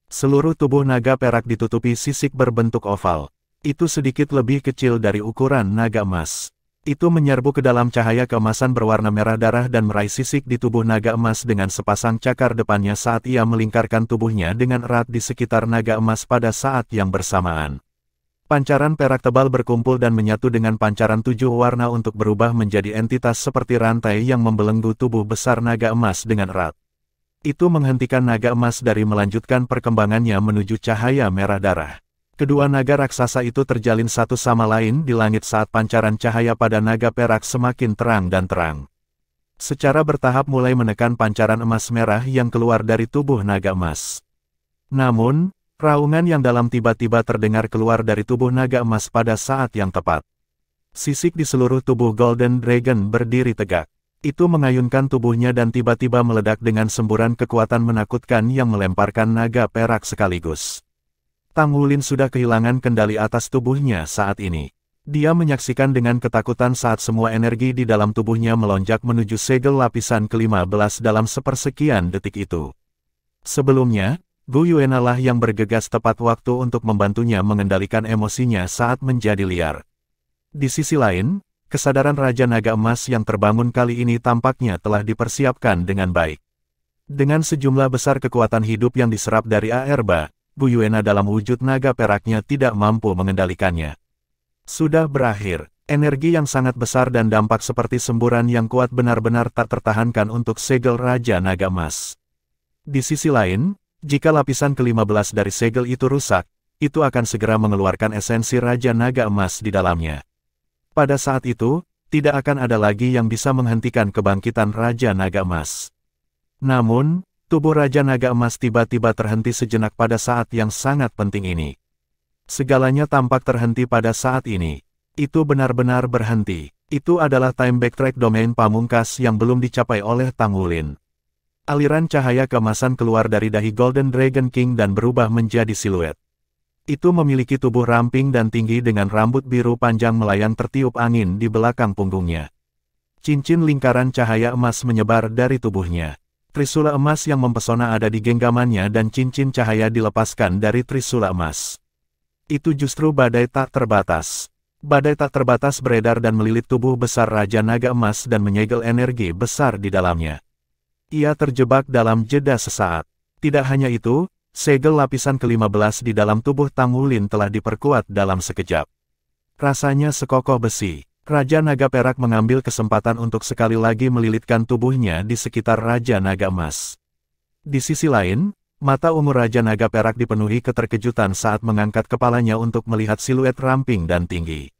Seluruh tubuh naga perak ditutupi sisik berbentuk oval. Itu sedikit lebih kecil dari ukuran naga emas. Itu menyerbu ke dalam cahaya keemasan berwarna merah darah dan meraih sisik di tubuh naga emas dengan sepasang cakar depannya saat ia melingkarkan tubuhnya dengan erat di sekitar naga emas pada saat yang bersamaan. Pancaran perak tebal berkumpul dan menyatu dengan pancaran 7 warna untuk berubah menjadi entitas seperti rantai yang membelenggu tubuh besar naga emas dengan erat. Itu menghentikan naga emas dari melanjutkan perkembangannya menuju cahaya merah darah. Kedua naga raksasa itu terjalin satu sama lain di langit saat pancaran cahaya pada naga perak semakin terang dan terang. Secara bertahap mulai menekan pancaran emas merah yang keluar dari tubuh naga emas. Namun, raungan yang dalam tiba-tiba terdengar keluar dari tubuh naga emas pada saat yang tepat. Sisik di seluruh tubuh Golden Dragon berdiri tegak. Itu mengayunkan tubuhnya dan tiba-tiba meledak dengan semburan kekuatan menakutkan yang melemparkan naga perak sekaligus. Tang Wulin sudah kehilangan kendali atas tubuhnya saat ini. Dia menyaksikan dengan ketakutan saat semua energi di dalam tubuhnya melonjak menuju segel lapisan ke-15 dalam sepersekian detik itu. Sebelumnya, Gu Yuena lah yang bergegas tepat waktu untuk membantunya mengendalikan emosinya saat menjadi liar. Di sisi lain, kesadaran Raja Naga Emas yang terbangun kali ini tampaknya telah dipersiapkan dengan baik. Dengan sejumlah besar kekuatan hidup yang diserap dari Aerba, Gu Yuena dalam wujud naga peraknya tidak mampu mengendalikannya. Sudah berakhir, energi yang sangat besar dan dampak seperti semburan yang kuat benar-benar tak tertahankan untuk segel Raja Naga Emas. Di sisi lain, jika lapisan ke-15 dari segel itu rusak, itu akan segera mengeluarkan esensi Raja Naga Emas di dalamnya. Pada saat itu, tidak akan ada lagi yang bisa menghentikan kebangkitan Raja Naga Emas. Namun, tubuh Raja Naga Emas tiba-tiba terhenti sejenak pada saat yang sangat penting ini. Segalanya tampak terhenti pada saat ini. Itu benar-benar berhenti. Itu adalah time backtrack domain pamungkas yang belum dicapai oleh Tang Wulin. Aliran cahaya keemasan keluar dari dahi Golden Dragon King dan berubah menjadi siluet. Itu memiliki tubuh ramping dan tinggi dengan rambut biru panjang melayang tertiup angin di belakang punggungnya. Cincin lingkaran cahaya emas menyebar dari tubuhnya. Trisula emas yang mempesona ada di genggamannya dan cincin cahaya dilepaskan dari trisula emas. Itu justru badai tak terbatas. Badai tak terbatas beredar dan melilit tubuh besar Raja Naga Emas dan menyegel energi besar di dalamnya. Ia terjebak dalam jeda sesaat. Tidak hanya itu, segel lapisan ke-15 di dalam tubuh Tang Wulin telah diperkuat dalam sekejap. Rasanya sekokoh besi. Raja Naga Perak mengambil kesempatan untuk sekali lagi melilitkan tubuhnya di sekitar Raja Naga Emas. Di sisi lain, mata ungu Raja Naga Perak dipenuhi keterkejutan saat mengangkat kepalanya untuk melihat siluet ramping dan tinggi.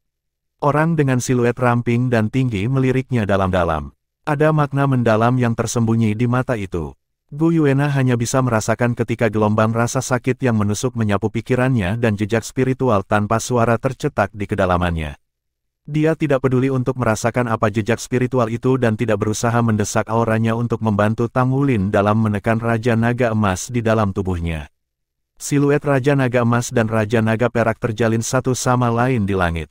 Orang dengan siluet ramping dan tinggi meliriknya dalam-dalam. Ada makna mendalam yang tersembunyi di mata itu. Gu Yuena hanya bisa merasakan ketika gelombang rasa sakit yang menusuk menyapu pikirannya dan jejak spiritual tanpa suara tercetak di kedalamannya. Dia tidak peduli untuk merasakan apa jejak spiritual itu dan tidak berusaha mendesak auranya untuk membantu Tang Wulin dalam menekan Raja Naga Emas di dalam tubuhnya. Siluet Raja Naga Emas dan Raja Naga Perak terjalin satu sama lain di langit.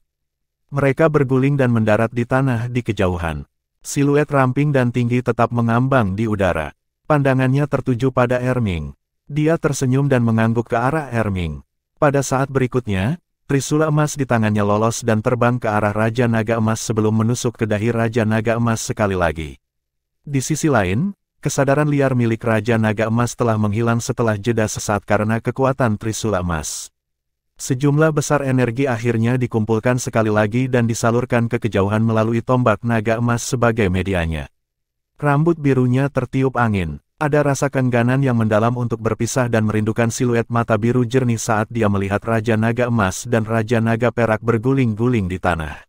Mereka berguling dan mendarat di tanah di kejauhan. Siluet ramping dan tinggi tetap mengambang di udara. Pandangannya tertuju pada Erming. Dia tersenyum dan mengangguk ke arah Erming. Pada saat berikutnya, trisula emas di tangannya lolos dan terbang ke arah Raja Naga Emas sebelum menusuk ke dahi Raja Naga Emas sekali lagi. Di sisi lain, kesadaran liar milik Raja Naga Emas telah menghilang setelah jeda sesaat karena kekuatan trisula emas. Sejumlah besar energi akhirnya dikumpulkan sekali lagi dan disalurkan ke kejauhan melalui tombak naga emas sebagai medianya. Rambut birunya tertiup angin. Ada rasa keengganan yang mendalam untuk berpisah dan merindukan siluet mata biru jernih saat dia melihat Raja Naga Emas dan Raja Naga Perak berguling-guling di tanah.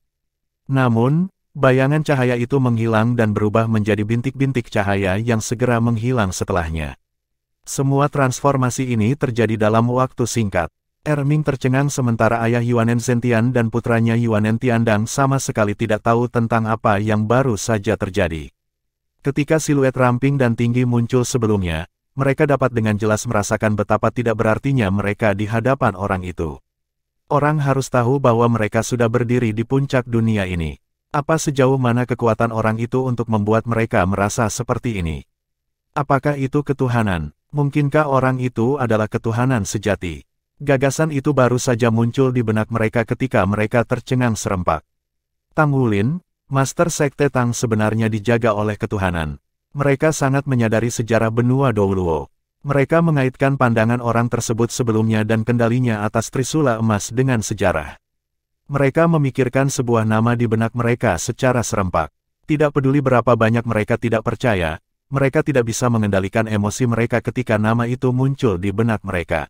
Namun, bayangan cahaya itu menghilang dan berubah menjadi bintik-bintik cahaya yang segera menghilang setelahnya. Semua transformasi ini terjadi dalam waktu singkat. Erming tercengang sementara ayah Yuanen Zentian dan putranya Yuanen Tiandang sama sekali tidak tahu tentang apa yang baru saja terjadi. Ketika siluet ramping dan tinggi muncul sebelumnya, mereka dapat dengan jelas merasakan betapa tidak berartinya mereka di hadapan orang itu. Orang harus tahu bahwa mereka sudah berdiri di puncak dunia ini. Apa sejauh mana kekuatan orang itu untuk membuat mereka merasa seperti ini? Apakah itu ketuhanan? Mungkinkah orang itu adalah ketuhanan sejati? Gagasan itu baru saja muncul di benak mereka ketika mereka tercengang serempak. Tang Wulin, Master Sekte Tang sebenarnya dijaga oleh ketuhanan. Mereka sangat menyadari sejarah benua Douluo. Mereka mengaitkan pandangan orang tersebut sebelumnya dan kendalinya atas Trisula Emas dengan sejarah. Mereka memikirkan sebuah nama di benak mereka secara serempak. Tidak peduli berapa banyak mereka tidak percaya, mereka tidak bisa mengendalikan emosi mereka ketika nama itu muncul di benak mereka.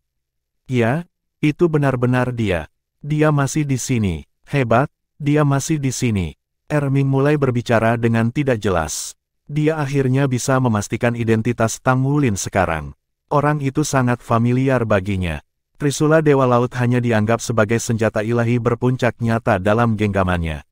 Ya, itu benar-benar dia. Dia masih di sini. Hebat, dia masih di sini. Erming mulai berbicara dengan tidak jelas. Dia akhirnya bisa memastikan identitas Tang Wulin sekarang. Orang itu sangat familiar baginya. Trisula Dewa Laut hanya dianggap sebagai senjata ilahi berpuncak nyata dalam genggamannya.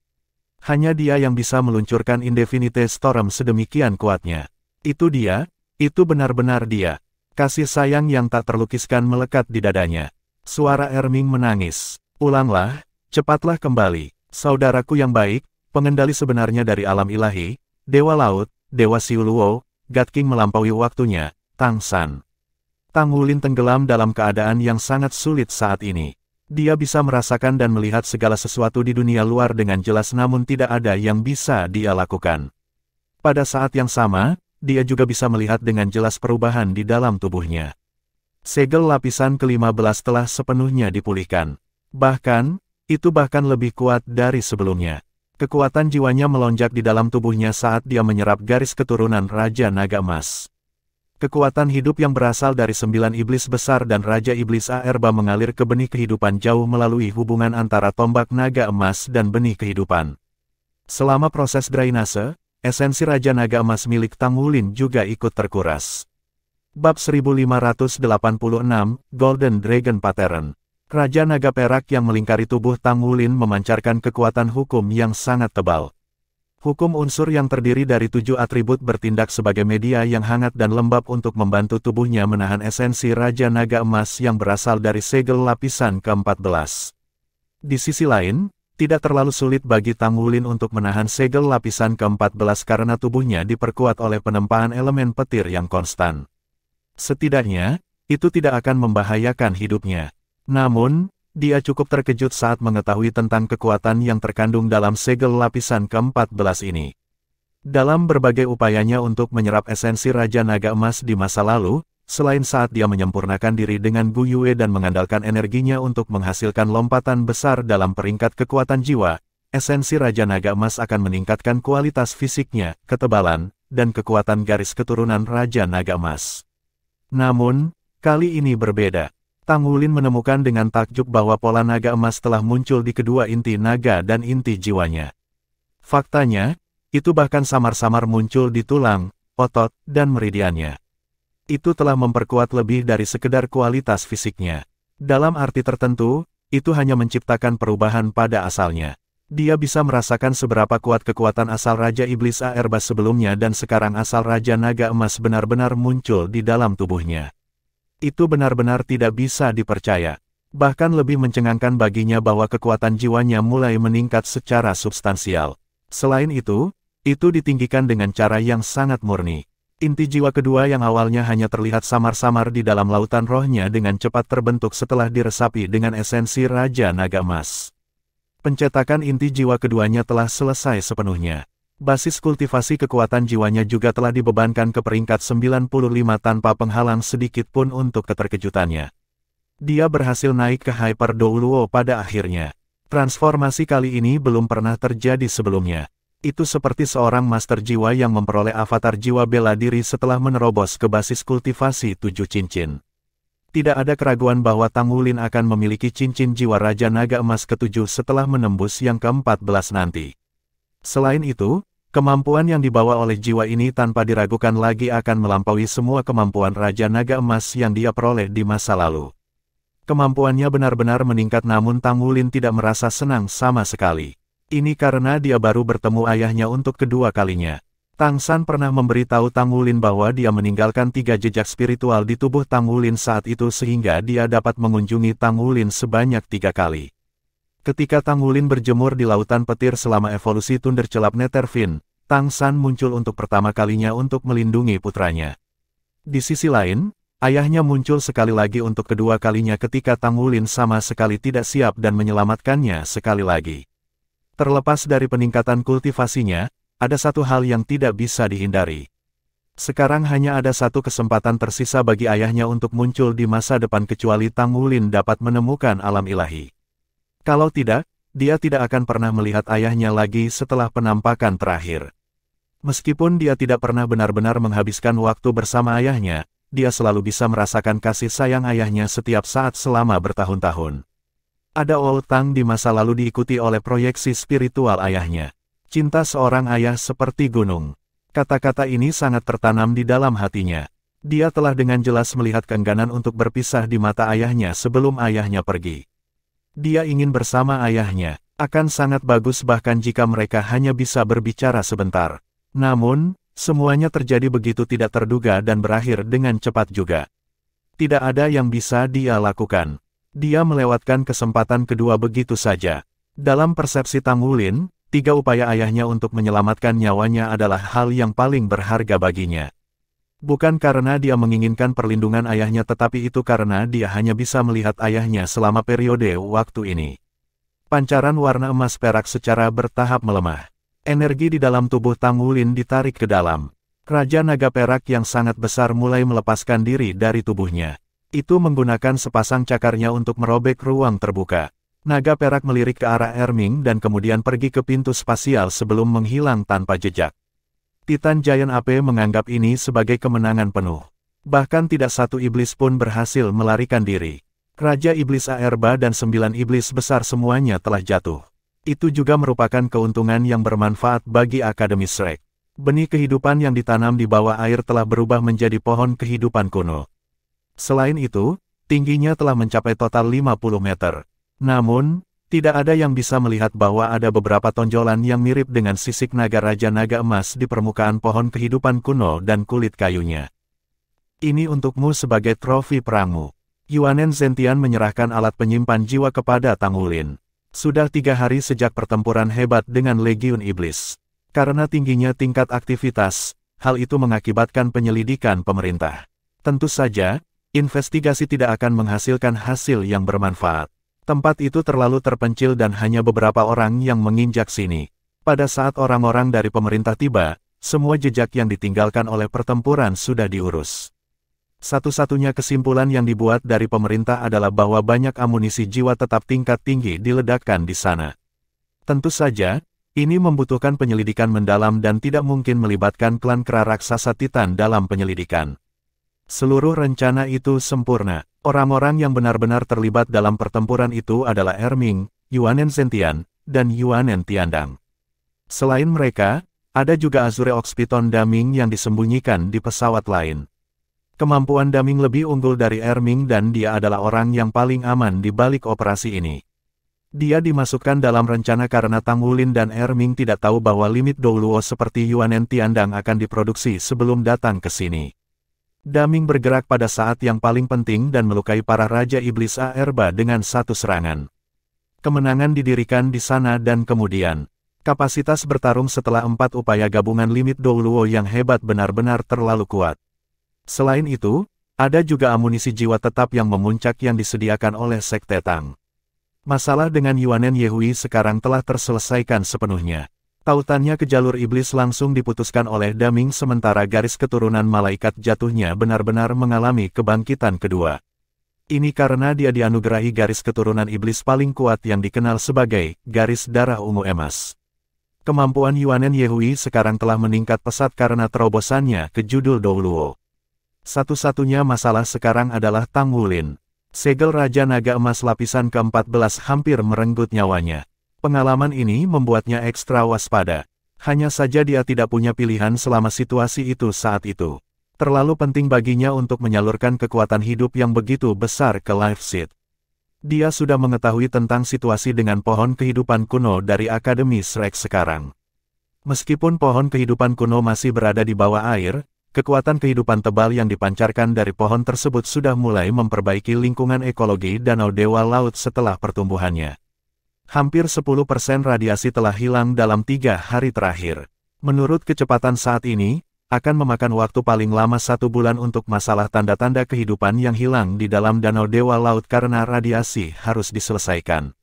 Hanya dia yang bisa meluncurkan Indefinite Storm sedemikian kuatnya. Itu dia, itu benar-benar dia. Kasih sayang yang tak terlukiskan melekat di dadanya. Suara Erming menangis. Ulanglah, cepatlah kembali. Saudaraku yang baik, pengendali sebenarnya dari alam ilahi, Dewa Laut, Dewa Siuluo, God King melampaui waktunya, Tang San. Tang Wulin tenggelam dalam keadaan yang sangat sulit saat ini. Dia bisa merasakan dan melihat segala sesuatu di dunia luar dengan jelas namun tidak ada yang bisa dia lakukan. Pada saat yang sama, dia juga bisa melihat dengan jelas perubahan di dalam tubuhnya. Segel lapisan ke-15 telah sepenuhnya dipulihkan. Bahkan, itu bahkan lebih kuat dari sebelumnya. Kekuatan jiwanya melonjak di dalam tubuhnya saat dia menyerap garis keturunan Raja Naga Emas. Kekuatan hidup yang berasal dari 9 iblis besar dan Raja Iblis Aerba mengalir ke benih kehidupan jauh melalui hubungan antara tombak naga emas dan benih kehidupan. Selama proses drainase, esensi Raja Naga Emas milik Tang Wulin juga ikut terkuras. Bab 1586, Golden Dragon Pattern. Raja Naga Perak yang melingkari tubuh Tang Wulin memancarkan kekuatan hukum yang sangat tebal. Hukum unsur yang terdiri dari 7 atribut bertindak sebagai media yang hangat dan lembab untuk membantu tubuhnya menahan esensi Raja Naga Emas yang berasal dari segel lapisan ke-14. Di sisi lain, tidak terlalu sulit bagi Tang Wulin untuk menahan segel lapisan ke-14 karena tubuhnya diperkuat oleh penempaan elemen petir yang konstan. Setidaknya, itu tidak akan membahayakan hidupnya. Namun, dia cukup terkejut saat mengetahui tentang kekuatan yang terkandung dalam segel lapisan ke-14 ini. Dalam berbagai upayanya untuk menyerap esensi Raja Naga Emas di masa lalu, selain saat dia menyempurnakan diri dengan Gu Yue dan mengandalkan energinya untuk menghasilkan lompatan besar dalam peringkat kekuatan jiwa, esensi Raja Naga Emas akan meningkatkan kualitas fisiknya, ketebalan, dan kekuatan garis keturunan Raja Naga Emas. Namun, kali ini berbeda. Tang Wulin menemukan dengan takjub bahwa pola naga emas telah muncul di kedua inti naga dan inti jiwanya. Faktanya, itu bahkan samar-samar muncul di tulang, otot, dan meridiannya. Itu telah memperkuat lebih dari sekedar kualitas fisiknya. Dalam arti tertentu, itu hanya menciptakan perubahan pada asalnya. Dia bisa merasakan seberapa kuat kekuatan asal Raja Iblis Aerba sebelumnya dan sekarang asal Raja Naga Emas benar-benar muncul di dalam tubuhnya. Itu benar-benar tidak bisa dipercaya. Bahkan lebih mencengangkan baginya bahwa kekuatan jiwanya mulai meningkat secara substansial. Selain itu ditinggikan dengan cara yang sangat murni. Inti jiwa kedua yang awalnya hanya terlihat samar-samar di dalam lautan rohnya dengan cepat terbentuk setelah diresapi dengan esensi Raja Naga Emas. Pencetakan inti jiwa keduanya telah selesai sepenuhnya. Basis kultivasi kekuatan jiwanya juga telah dibebankan ke peringkat 95 tanpa penghalang sedikit pun untuk keterkejutannya. Dia berhasil naik ke Hyper Douluo pada akhirnya. Transformasi kali ini belum pernah terjadi sebelumnya. Itu seperti seorang master jiwa yang memperoleh avatar jiwa bela diri setelah menerobos ke basis kultivasi 7 cincin. Tidak ada keraguan bahwa Tang Wulin akan memiliki cincin jiwa Raja Naga Emas ke-7 setelah menembus yang ke-14 nanti. Selain itu, kemampuan yang dibawa oleh jiwa ini tanpa diragukan lagi akan melampaui semua kemampuan Raja Naga Emas yang dia peroleh di masa lalu. Kemampuannya benar-benar meningkat namun Tang Wulin tidak merasa senang sama sekali. Ini karena dia baru bertemu ayahnya untuk kedua kalinya. Tang San pernah memberitahu Tang Wulin bahwa dia meninggalkan 3 jejak spiritual di tubuh Tang Wulin saat itu sehingga dia dapat mengunjungi Tang Wulin sebanyak 3 kali. Ketika Tang Wulin berjemur di lautan petir selama evolusi Thundercelap Netherfin, Tang San muncul untuk pertama kalinya untuk melindungi putranya. Di sisi lain, ayahnya muncul sekali lagi untuk kedua kalinya ketika Tang Wulin sama sekali tidak siap dan menyelamatkannya sekali lagi. Terlepas dari peningkatan kultivasinya, ada satu hal yang tidak bisa dihindari. Sekarang hanya ada satu kesempatan tersisa bagi ayahnya untuk muncul di masa depan kecuali Tang Wulin dapat menemukan alam ilahi. Kalau tidak, dia tidak akan pernah melihat ayahnya lagi setelah penampakan terakhir. Meskipun dia tidak pernah benar-benar menghabiskan waktu bersama ayahnya, dia selalu bisa merasakan kasih sayang ayahnya setiap saat selama bertahun-tahun. Ada Old Tang di masa lalu diikuti oleh proyeksi spiritual ayahnya. Cinta seorang ayah seperti gunung. Kata-kata ini sangat tertanam di dalam hatinya. Dia telah dengan jelas melihat keengganan untuk berpisah di mata ayahnya sebelum ayahnya pergi. Dia ingin bersama ayahnya. Akan sangat bagus bahkan jika mereka hanya bisa berbicara sebentar. Namun, semuanya terjadi begitu tidak terduga dan berakhir dengan cepat juga. Tidak ada yang bisa dia lakukan. Dia melewatkan kesempatan kedua begitu saja. Dalam persepsi Tang Wulin, 3 upaya ayahnya untuk menyelamatkan nyawanya adalah hal yang paling berharga baginya. Bukan karena dia menginginkan perlindungan ayahnya tetapi itu karena dia hanya bisa melihat ayahnya selama periode waktu ini. Pancaran warna emas perak secara bertahap melemah. Energi di dalam tubuh Tang Wulin ditarik ke dalam. Raja Naga Perak yang sangat besar mulai melepaskan diri dari tubuhnya. Itu menggunakan sepasang cakarnya untuk merobek ruang terbuka. Naga Perak melirik ke arah Erming dan kemudian pergi ke pintu spasial sebelum menghilang tanpa jejak. Titan Giant AP menganggap ini sebagai kemenangan penuh. Bahkan tidak satu iblis pun berhasil melarikan diri. Raja Iblis Aerba dan 9 iblis besar semuanya telah jatuh. Itu juga merupakan keuntungan yang bermanfaat bagi Akademi Shrek. Benih kehidupan yang ditanam di bawah air telah berubah menjadi pohon kehidupan kuno. Selain itu, tingginya telah mencapai total 50 meter. Namun, tidak ada yang bisa melihat bahwa ada beberapa tonjolan yang mirip dengan sisik naga Raja Naga Emas di permukaan pohon kehidupan kuno dan kulit kayunya. Ini untukmu sebagai trofi perangmu. Yuanen Zentian menyerahkan alat penyimpan jiwa kepada Tang Wulin. Sudah 3 hari sejak pertempuran hebat dengan Legiun Iblis. Karena tingginya tingkat aktivitas, hal itu mengakibatkan penyelidikan pemerintah. Tentu saja, investigasi tidak akan menghasilkan hasil yang bermanfaat. Tempat itu terlalu terpencil dan hanya beberapa orang yang menginjak sini. Pada saat orang-orang dari pemerintah tiba, semua jejak yang ditinggalkan oleh pertempuran sudah diurus. Satu-satunya kesimpulan yang dibuat dari pemerintah adalah bahwa banyak amunisi jiwa tetap tingkat tinggi diledakkan di sana. Tentu saja, ini membutuhkan penyelidikan mendalam dan tidak mungkin melibatkan klan kera raksasa Titan dalam penyelidikan. Seluruh rencana itu sempurna. Orang-orang yang benar-benar terlibat dalam pertempuran itu adalah Erming, Yuanen Zentian, dan Yuanen Tiandang. Selain mereka, ada juga Azure Oxpiton Daming yang disembunyikan di pesawat lain. Kemampuan Daming lebih unggul dari Erming dan dia adalah orang yang paling aman di balik operasi ini. Dia dimasukkan dalam rencana karena Tang Wulin dan Erming tidak tahu bahwa limit Douluo seperti Yuanen Tiandang akan diproduksi sebelum datang ke sini. Daming bergerak pada saat yang paling penting dan melukai para Raja Iblis Aerba dengan satu serangan. Kemenangan didirikan di sana dan kemudian, kapasitas bertarung setelah 4 upaya gabungan limit Douluo yang hebat benar-benar terlalu kuat. Selain itu, ada juga amunisi jiwa tetap yang memuncak yang disediakan oleh Sekte Tang. Masalah dengan Yuanen Yehui sekarang telah terselesaikan sepenuhnya. Tautannya ke jalur iblis langsung diputuskan oleh Daming sementara garis keturunan malaikat jatuhnya benar-benar mengalami kebangkitan kedua. Ini karena dia dianugerahi garis keturunan iblis paling kuat yang dikenal sebagai garis darah ungu emas. Kemampuan Yuanen Yehui sekarang telah meningkat pesat karena terobosannya ke judul Douluo. Satu-satunya masalah sekarang adalah Tang Wulin. Segel Raja Naga Emas lapisan ke-14 hampir merenggut nyawanya. Pengalaman ini membuatnya ekstra waspada. Hanya saja dia tidak punya pilihan selama situasi itu saat itu. Terlalu penting baginya untuk menyalurkan kekuatan hidup yang begitu besar ke Life Seed. Dia sudah mengetahui tentang situasi dengan pohon kehidupan kuno dari Akademi Shrek sekarang. Meskipun pohon kehidupan kuno masih berada di bawah air, kekuatan kehidupan tebal yang dipancarkan dari pohon tersebut sudah mulai memperbaiki lingkungan ekologi Danau Dewa Laut setelah pertumbuhannya. Hampir 10% radiasi telah hilang dalam 3 hari terakhir. Menurut kecepatan saat ini, akan memakan waktu paling lama 1 bulan untuk masalah tanda-tanda kehidupan yang hilang di dalam Danau Dewa Laut karena radiasi harus diselesaikan.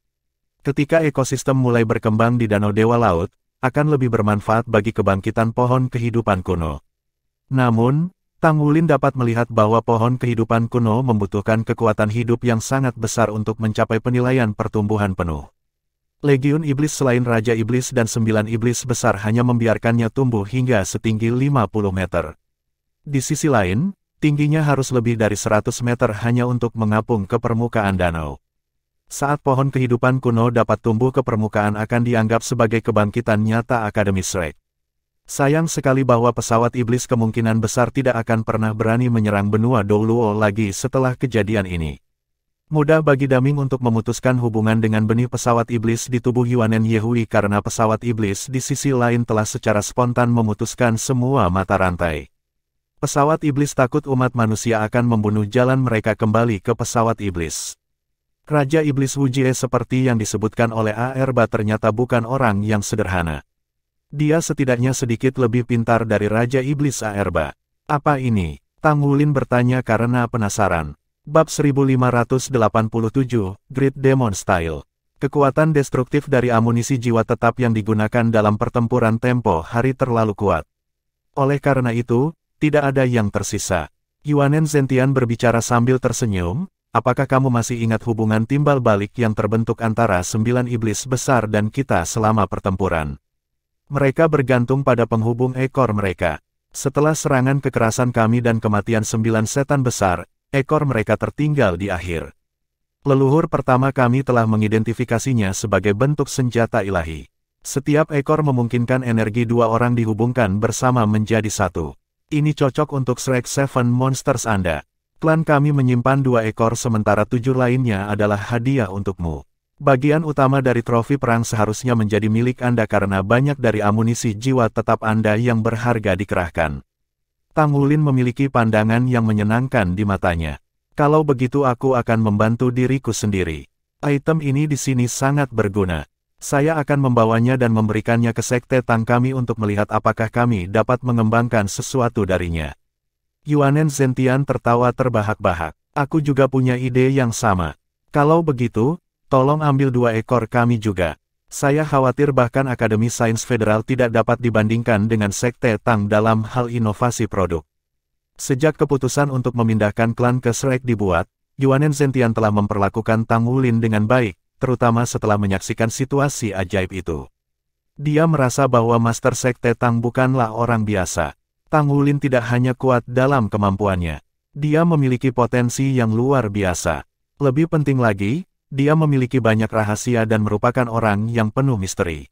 Ketika ekosistem mulai berkembang di Danau Dewa Laut, akan lebih bermanfaat bagi kebangkitan pohon kehidupan kuno. Namun, Tang Wulin dapat melihat bahwa pohon kehidupan kuno membutuhkan kekuatan hidup yang sangat besar untuk mencapai penilaian pertumbuhan penuh. Legiun Iblis selain Raja Iblis dan 9 Iblis besar hanya membiarkannya tumbuh hingga setinggi 50 meter. Di sisi lain, tingginya harus lebih dari 100 meter hanya untuk mengapung ke permukaan danau. Saat pohon kehidupan kuno dapat tumbuh ke permukaan akan dianggap sebagai kebangkitan nyata Akademi Shrek. Sayang sekali bahwa pesawat iblis kemungkinan besar tidak akan pernah berani menyerang benua Douluo lagi setelah kejadian ini. Mudah bagi Daming untuk memutuskan hubungan dengan benih pesawat iblis di tubuh Yuanen Yehui karena pesawat iblis di sisi lain telah secara spontan memutuskan semua mata rantai. Pesawat iblis takut umat manusia akan membunuh jalan mereka kembali ke pesawat iblis. Raja Iblis Wujie seperti yang disebutkan oleh Aerba ternyata bukan orang yang sederhana. Dia setidaknya sedikit lebih pintar dari Raja Iblis Aerba. Apa ini? Tang Wulin bertanya karena penasaran. Bab 1587, Great Demon Style. Kekuatan destruktif dari amunisi jiwa tetap yang digunakan dalam pertempuran tempo hari terlalu kuat. Oleh karena itu, tidak ada yang tersisa. Yuanen Zentian berbicara sambil tersenyum, apakah kamu masih ingat hubungan timbal balik yang terbentuk antara 9 iblis besar dan kita selama pertempuran? Mereka bergantung pada penghubung ekor mereka. Setelah serangan kekerasan kami dan kematian 9 setan besar, ekor mereka tertinggal di akhir. Leluhur pertama kami telah mengidentifikasinya sebagai bentuk senjata ilahi. Setiap ekor memungkinkan energi 2 orang dihubungkan bersama menjadi 1. Ini cocok untuk Shrek 7 Monsters Anda. Klan kami menyimpan 2 ekor sementara 7 lainnya adalah hadiah untukmu. Bagian utama dari trofi perang seharusnya menjadi milik Anda karena banyak dari amunisi jiwa tetap Anda yang berharga dikerahkan. Tang Wulin memiliki pandangan yang menyenangkan di matanya. Kalau begitu aku akan membantu diriku sendiri. Item ini di sini sangat berguna. Saya akan membawanya dan memberikannya ke Sekte Tang kami untuk melihat apakah kami dapat mengembangkan sesuatu darinya. Yuanen Zentian tertawa terbahak-bahak. Aku juga punya ide yang sama. Kalau begitu, tolong ambil 2 ekor kami juga. Saya khawatir bahkan Akademi Sains Federal tidak dapat dibandingkan dengan Sekte Tang dalam hal inovasi produk. Sejak keputusan untuk memindahkan klan ke Shrek dibuat, Yuanen Zentian telah memperlakukan Tang Wulin dengan baik, terutama setelah menyaksikan situasi ajaib itu. Dia merasa bahwa Master Sekte Tang bukanlah orang biasa. Tang Wulin tidak hanya kuat dalam kemampuannya. Dia memiliki potensi yang luar biasa. Lebih penting lagi, dia memiliki banyak rahasia dan merupakan orang yang penuh misteri.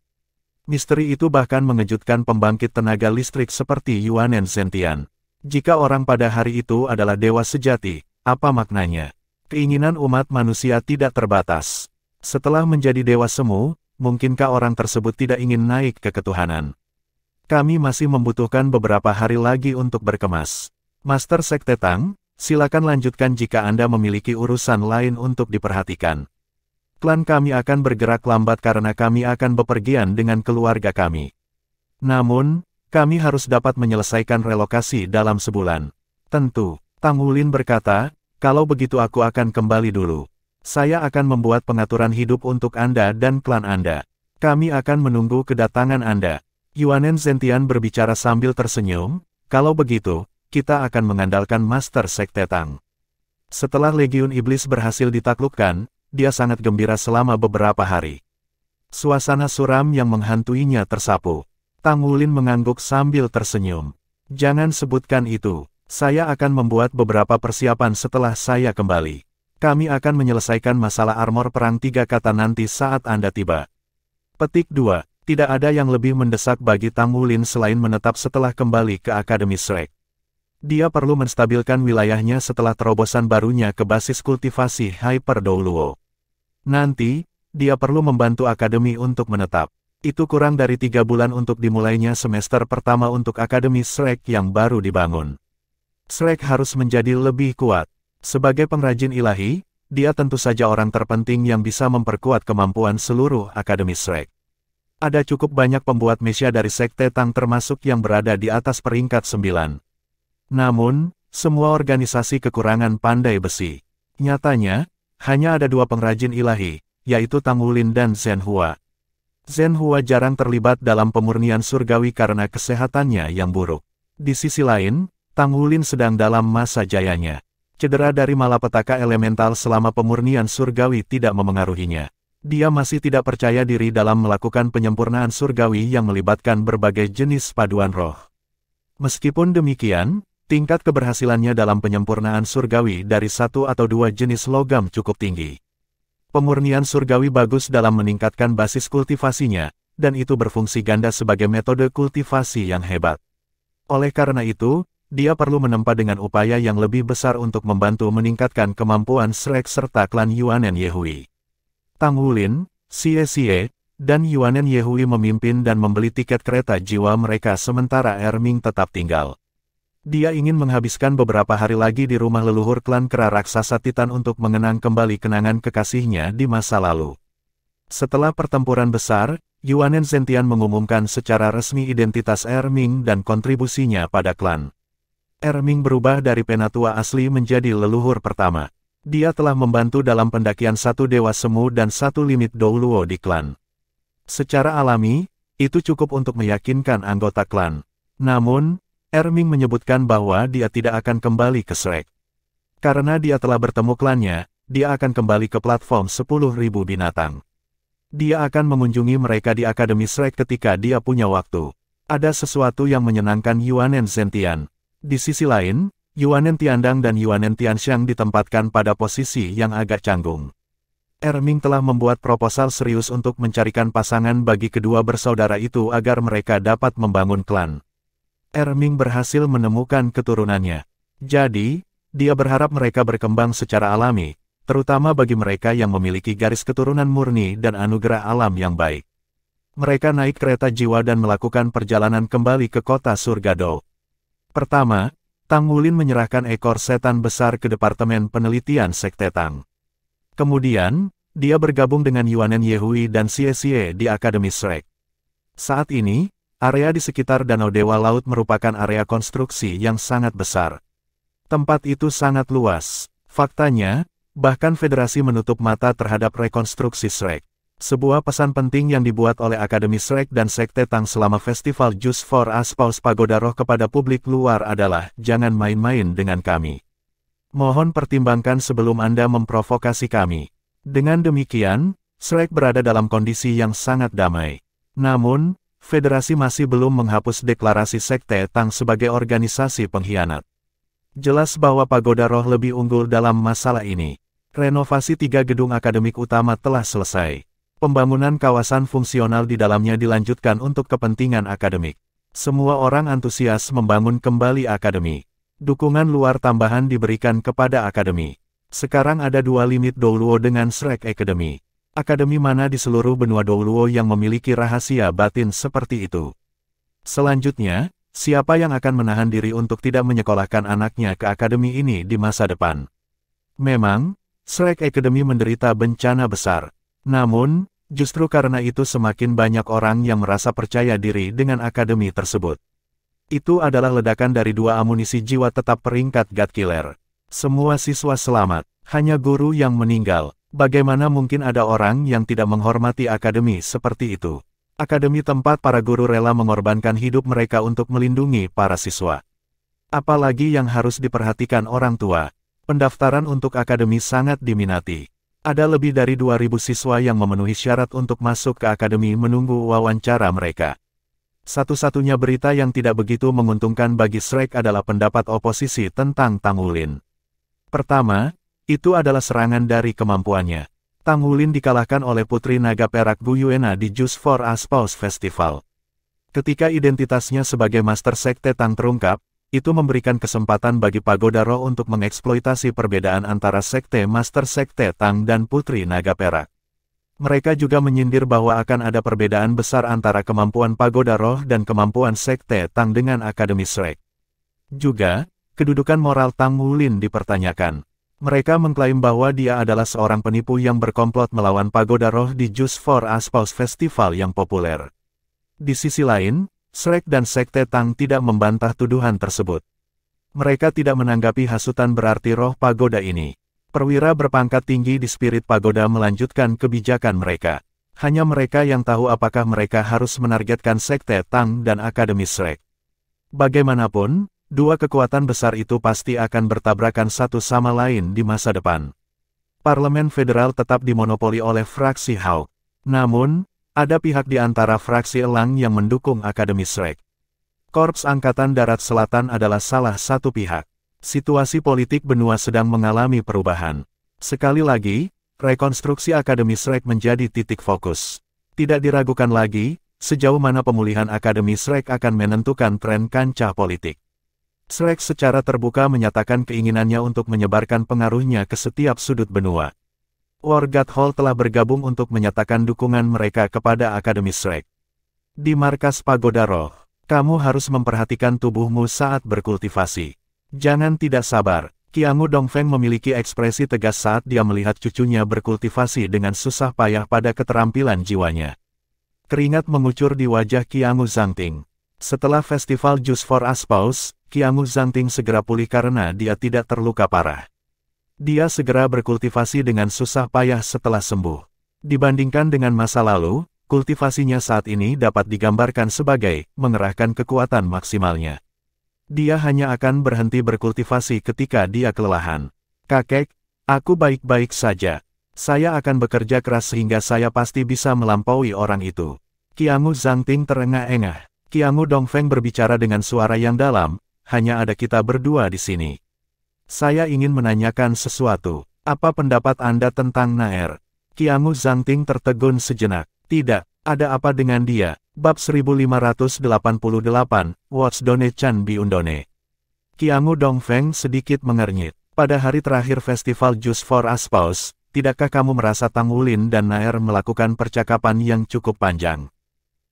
Misteri itu bahkan mengejutkan pembangkit tenaga listrik seperti Yuanen Zentian. Jika orang pada hari itu adalah dewa sejati, apa maknanya? Keinginan umat manusia tidak terbatas. Setelah menjadi dewa semu, mungkinkah orang tersebut tidak ingin naik ke ketuhanan? Kami masih membutuhkan beberapa hari lagi untuk berkemas. Master Sekte Tang, silakan lanjutkan jika Anda memiliki urusan lain untuk diperhatikan. Klan kami akan bergerak lambat karena kami akan bepergian dengan keluarga kami. Namun, kami harus dapat menyelesaikan relokasi dalam sebulan. Tentu, Tang Wulin berkata, kalau begitu aku akan kembali dulu. Saya akan membuat pengaturan hidup untuk Anda dan klan Anda. Kami akan menunggu kedatangan Anda. Yuanen Zentian berbicara sambil tersenyum, kalau begitu, kita akan mengandalkan Master Sekte Tang. Setelah Legiun Iblis berhasil ditaklukkan, dia sangat gembira selama beberapa hari. Suasana suram yang menghantuinya tersapu. Tang Wulin mengangguk sambil tersenyum. Jangan sebutkan itu. Saya akan membuat beberapa persiapan setelah saya kembali. Kami akan menyelesaikan masalah armor perang 3 kata nanti saat Anda tiba. Petik 2. Tidak ada yang lebih mendesak bagi Tang Wulin selain menetap setelah kembali ke Akademi Shrek. Dia perlu menstabilkan wilayahnya setelah terobosan barunya ke basis kultivasi Hyper Douluo. Nanti, dia perlu membantu Akademi untuk menetap. Itu kurang dari 3 bulan untuk dimulainya semester pertama untuk Akademi Shrek yang baru dibangun. Shrek harus menjadi lebih kuat. Sebagai pengrajin ilahi, dia tentu saja orang terpenting yang bisa memperkuat kemampuan seluruh Akademi Shrek. Ada cukup banyak pembuat mesya dari Sekte Tang termasuk yang berada di atas peringkat 9. Namun, semua organisasi kekurangan pandai besi. Nyatanya, hanya ada 2 pengrajin ilahi, yaitu Tang Wulin dan Zhen Hua. Zhen Hua jarang terlibat dalam pemurnian surgawi karena kesehatannya yang buruk. Di sisi lain, Tang Wulin sedang dalam masa jayanya. Cedera dari malapetaka elemental selama pemurnian surgawi tidak memengaruhinya. Dia masih tidak percaya diri dalam melakukan penyempurnaan surgawi yang melibatkan berbagai jenis paduan roh. Meskipun demikian, tingkat keberhasilannya dalam penyempurnaan surgawi dari 1 atau 2 jenis logam cukup tinggi. Pemurnian surgawi bagus dalam meningkatkan basis kultivasinya, dan itu berfungsi ganda sebagai metode kultivasi yang hebat. Oleh karena itu, dia perlu menempa dengan upaya yang lebih besar untuk membantu meningkatkan kemampuan Shrek serta klan Yuanen Yehui. Tang Wulin, Xie, dan Yuanen Yehui memimpin dan membeli tiket kereta jiwa mereka sementara Erming tetap tinggal. Dia ingin menghabiskan beberapa hari lagi di rumah leluhur klan kera raksasa Titan untuk mengenang kembali kenangan kekasihnya di masa lalu. Setelah pertempuran besar, Yuanen Zentian mengumumkan secara resmi identitas Erming dan kontribusinya pada klan. Erming berubah dari penatua asli menjadi leluhur pertama. Dia telah membantu dalam pendakian 1 Dewa Semu dan 1 limit Douluo di klan. Secara alami, itu cukup untuk meyakinkan anggota klan. Namun, Erming menyebutkan bahwa dia tidak akan kembali ke Shrek. Karena dia telah bertemu klannya, dia akan kembali ke platform 10.000 binatang. Dia akan mengunjungi mereka di Akademi Shrek ketika dia punya waktu. Ada sesuatu yang menyenangkan Yuanen Zentian. Di sisi lain, Yuanen Tiandang dan Yuanen Tianxiang ditempatkan pada posisi yang agak canggung. Erming telah membuat proposal serius untuk mencarikan pasangan bagi kedua bersaudara itu agar mereka dapat membangun klan. Erming berhasil menemukan keturunannya. Jadi, dia berharap mereka berkembang secara alami, terutama bagi mereka yang memiliki garis keturunan murni dan anugerah alam yang baik. Mereka naik kereta jiwa dan melakukan perjalanan kembali ke kota Surga Dou. Pertama, Tang Wulin menyerahkan ekor setan besar ke Departemen Penelitian Sekte Tang. Kemudian, dia bergabung dengan Yuanen Yehui dan Xie di Akademi Shrek. Saat ini, area di sekitar Danau Dewa Laut merupakan area konstruksi yang sangat besar. Tempat itu sangat luas. Faktanya, bahkan Federasi menutup mata terhadap rekonstruksi Shrek. Sebuah pesan penting yang dibuat oleh Akademi Shrek dan Sekte Tang selama festival Just for Us Paus Pagoda Roh kepada publik luar adalah, jangan main-main dengan kami. Mohon pertimbangkan sebelum Anda memprovokasi kami. Dengan demikian, Shrek berada dalam kondisi yang sangat damai. Namun, Federasi masih belum menghapus deklarasi Sekte Tang sebagai organisasi pengkhianat. Jelas bahwa Pagoda Roh lebih unggul dalam masalah ini. Renovasi 3 gedung akademik utama telah selesai. Pembangunan kawasan fungsional di dalamnya dilanjutkan untuk kepentingan akademik. Semua orang antusias membangun kembali akademi. Dukungan luar tambahan diberikan kepada akademi. Sekarang ada 2 limit Douluo dengan Shrek Academy. Akademi mana di seluruh benua Douluo yang memiliki rahasia batin seperti itu? Selanjutnya, siapa yang akan menahan diri untuk tidak menyekolahkan anaknya ke akademi ini di masa depan? Memang, Shrek Academy menderita bencana besar. Namun, justru karena itu semakin banyak orang yang merasa percaya diri dengan akademi tersebut. Itu adalah ledakan dari 2 amunisi jiwa tetap peringkat God Killer. Semua siswa selamat, hanya guru yang meninggal. Bagaimana mungkin ada orang yang tidak menghormati akademi seperti itu? Akademi tempat para guru rela mengorbankan hidup mereka untuk melindungi para siswa. Apalagi yang harus diperhatikan orang tua. Pendaftaran untuk akademi sangat diminati. Ada lebih dari 2.000 siswa yang memenuhi syarat untuk masuk ke akademi menunggu wawancara mereka. Satu-satunya berita yang tidak begitu menguntungkan bagi Shrek adalah pendapat oposisi tentang Tang Wulin. Pertama, itu adalah serangan dari kemampuannya. Tang Wulin dikalahkan oleh Putri Naga Perak Gu Yuena di Just for a Spouse Festival. Ketika identitasnya sebagai Master Sekte Tang terungkap, itu memberikan kesempatan bagi Pagoda Roh untuk mengeksploitasi perbedaan antara Sekte Master Sekte Tang dan Putri Naga Perak. Mereka juga menyindir bahwa akan ada perbedaan besar antara kemampuan Pagoda Roh dan kemampuan Sekte Tang dengan Akademi Shrek. Juga, kedudukan moral Tang Wulin dipertanyakan. Mereka mengklaim bahwa dia adalah seorang penipu yang berkomplot melawan Pagoda Roh di Just for a Spouse Festival yang populer. Di sisi lain, Shrek dan Sekte Tang tidak membantah tuduhan tersebut. Mereka tidak menanggapi hasutan berarti roh pagoda ini. Perwira berpangkat tinggi di Spirit Pagoda melanjutkan kebijakan mereka. Hanya mereka yang tahu apakah mereka harus menargetkan Sekte Tang dan Akademi Shrek. Bagaimanapun, dua kekuatan besar itu pasti akan bertabrakan satu sama lain di masa depan. Parlemen Federal tetap dimonopoli oleh fraksi Hawk. Namun, ada pihak di antara fraksi Elang yang mendukung Akademi Shrek. Korps Angkatan Darat Selatan adalah salah satu pihak. Situasi politik benua sedang mengalami perubahan. Sekali lagi, rekonstruksi Akademi Shrek menjadi titik fokus. Tidak diragukan lagi, sejauh mana pemulihan Akademi Shrek akan menentukan tren kancah politik. Shrek secara terbuka menyatakan keinginannya untuk menyebarkan pengaruhnya ke setiap sudut benua. Wargat Hall telah bergabung untuk menyatakan dukungan mereka kepada Akademi Shrek. Di markas Pagoda Roh, kamu harus memperhatikan tubuhmu saat berkultivasi. Jangan tidak sabar. Qiangu Dongfeng memiliki ekspresi tegas saat dia melihat cucunya berkultivasi dengan susah payah pada keterampilan jiwanya. Keringat mengucur di wajah Qiangu Zhangting. Setelah festival Just for a Spouse, Qiangu Zhangting segera pulih karena dia tidak terluka parah. Dia segera berkultivasi dengan susah payah setelah sembuh. Dibandingkan dengan masa lalu, kultivasinya saat ini dapat digambarkan sebagai mengerahkan kekuatan maksimalnya. Dia hanya akan berhenti berkultivasi ketika dia kelelahan. Kakek, aku baik-baik saja. Saya akan bekerja keras sehingga saya pasti bisa melampaui orang itu. Qiangu Zhangting terengah-engah. Qiangu Dongfeng berbicara dengan suara yang dalam, hanya ada kita berdua di sini. Saya ingin menanyakan sesuatu. Apa pendapat Anda tentang Naer? Qiangu Zhangting tertegun sejenak. Tidak, ada apa dengan dia? Bab 1588, What's Done Chan Biundone. Qiangu Dongfeng sedikit mengernyit. Pada hari terakhir festival Just for a Spouse, tidakkah kamu merasa Tang Wulin dan Naer melakukan percakapan yang cukup panjang?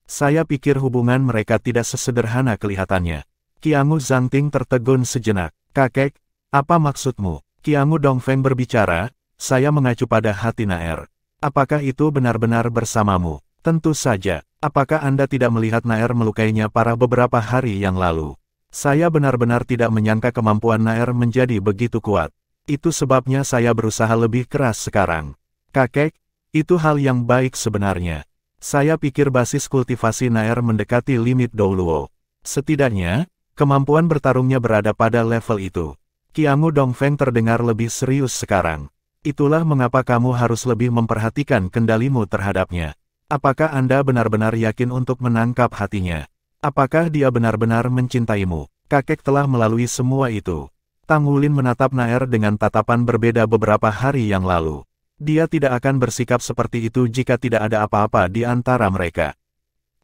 Saya pikir hubungan mereka tidak sesederhana kelihatannya. Qiangu Zhangting tertegun sejenak. Kakek, apa maksudmu? Qiangu Dongfeng berbicara, saya mengacu pada hati Naer. Apakah itu benar-benar bersamamu? Tentu saja. Apakah Anda tidak melihat Naer melukainya parah beberapa hari yang lalu? Saya benar-benar tidak menyangka kemampuan Naer menjadi begitu kuat. Itu sebabnya saya berusaha lebih keras sekarang. Kakek, itu hal yang baik sebenarnya. Saya pikir basis kultivasi Naer mendekati limit Douluo. Setidaknya, kemampuan bertarungnya berada pada level itu. Qiangu Dongfeng terdengar lebih serius sekarang. Itulah mengapa kamu harus lebih memperhatikan kendalimu terhadapnya. Apakah Anda benar-benar yakin untuk menangkap hatinya? Apakah dia benar-benar mencintaimu? Kakek telah melalui semua itu. Tang Wulin menatap Naer dengan tatapan berbeda beberapa hari yang lalu. Dia tidak akan bersikap seperti itu jika tidak ada apa-apa di antara mereka.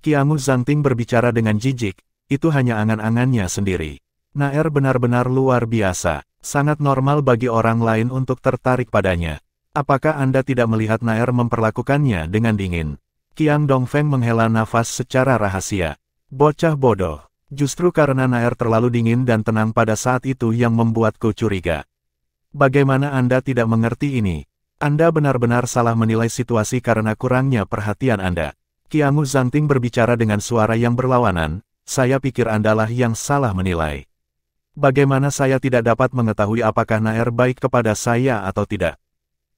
Qiangu Zhangting berbicara dengan jijik, itu hanya angan-angannya sendiri. Naer benar-benar luar biasa, sangat normal bagi orang lain untuk tertarik padanya. Apakah Anda tidak melihat Naer memperlakukannya dengan dingin? Qiangu Dongfeng menghela nafas secara rahasia. Bocah bodoh, justru karena Naer terlalu dingin dan tenang pada saat itu yang membuatku curiga. Bagaimana Anda tidak mengerti ini? Anda benar-benar salah menilai situasi karena kurangnya perhatian Anda. Qiangu Zhangting berbicara dengan suara yang berlawanan, saya pikir Andalah yang salah menilai. Bagaimana saya tidak dapat mengetahui apakah Naer baik kepada saya atau tidak?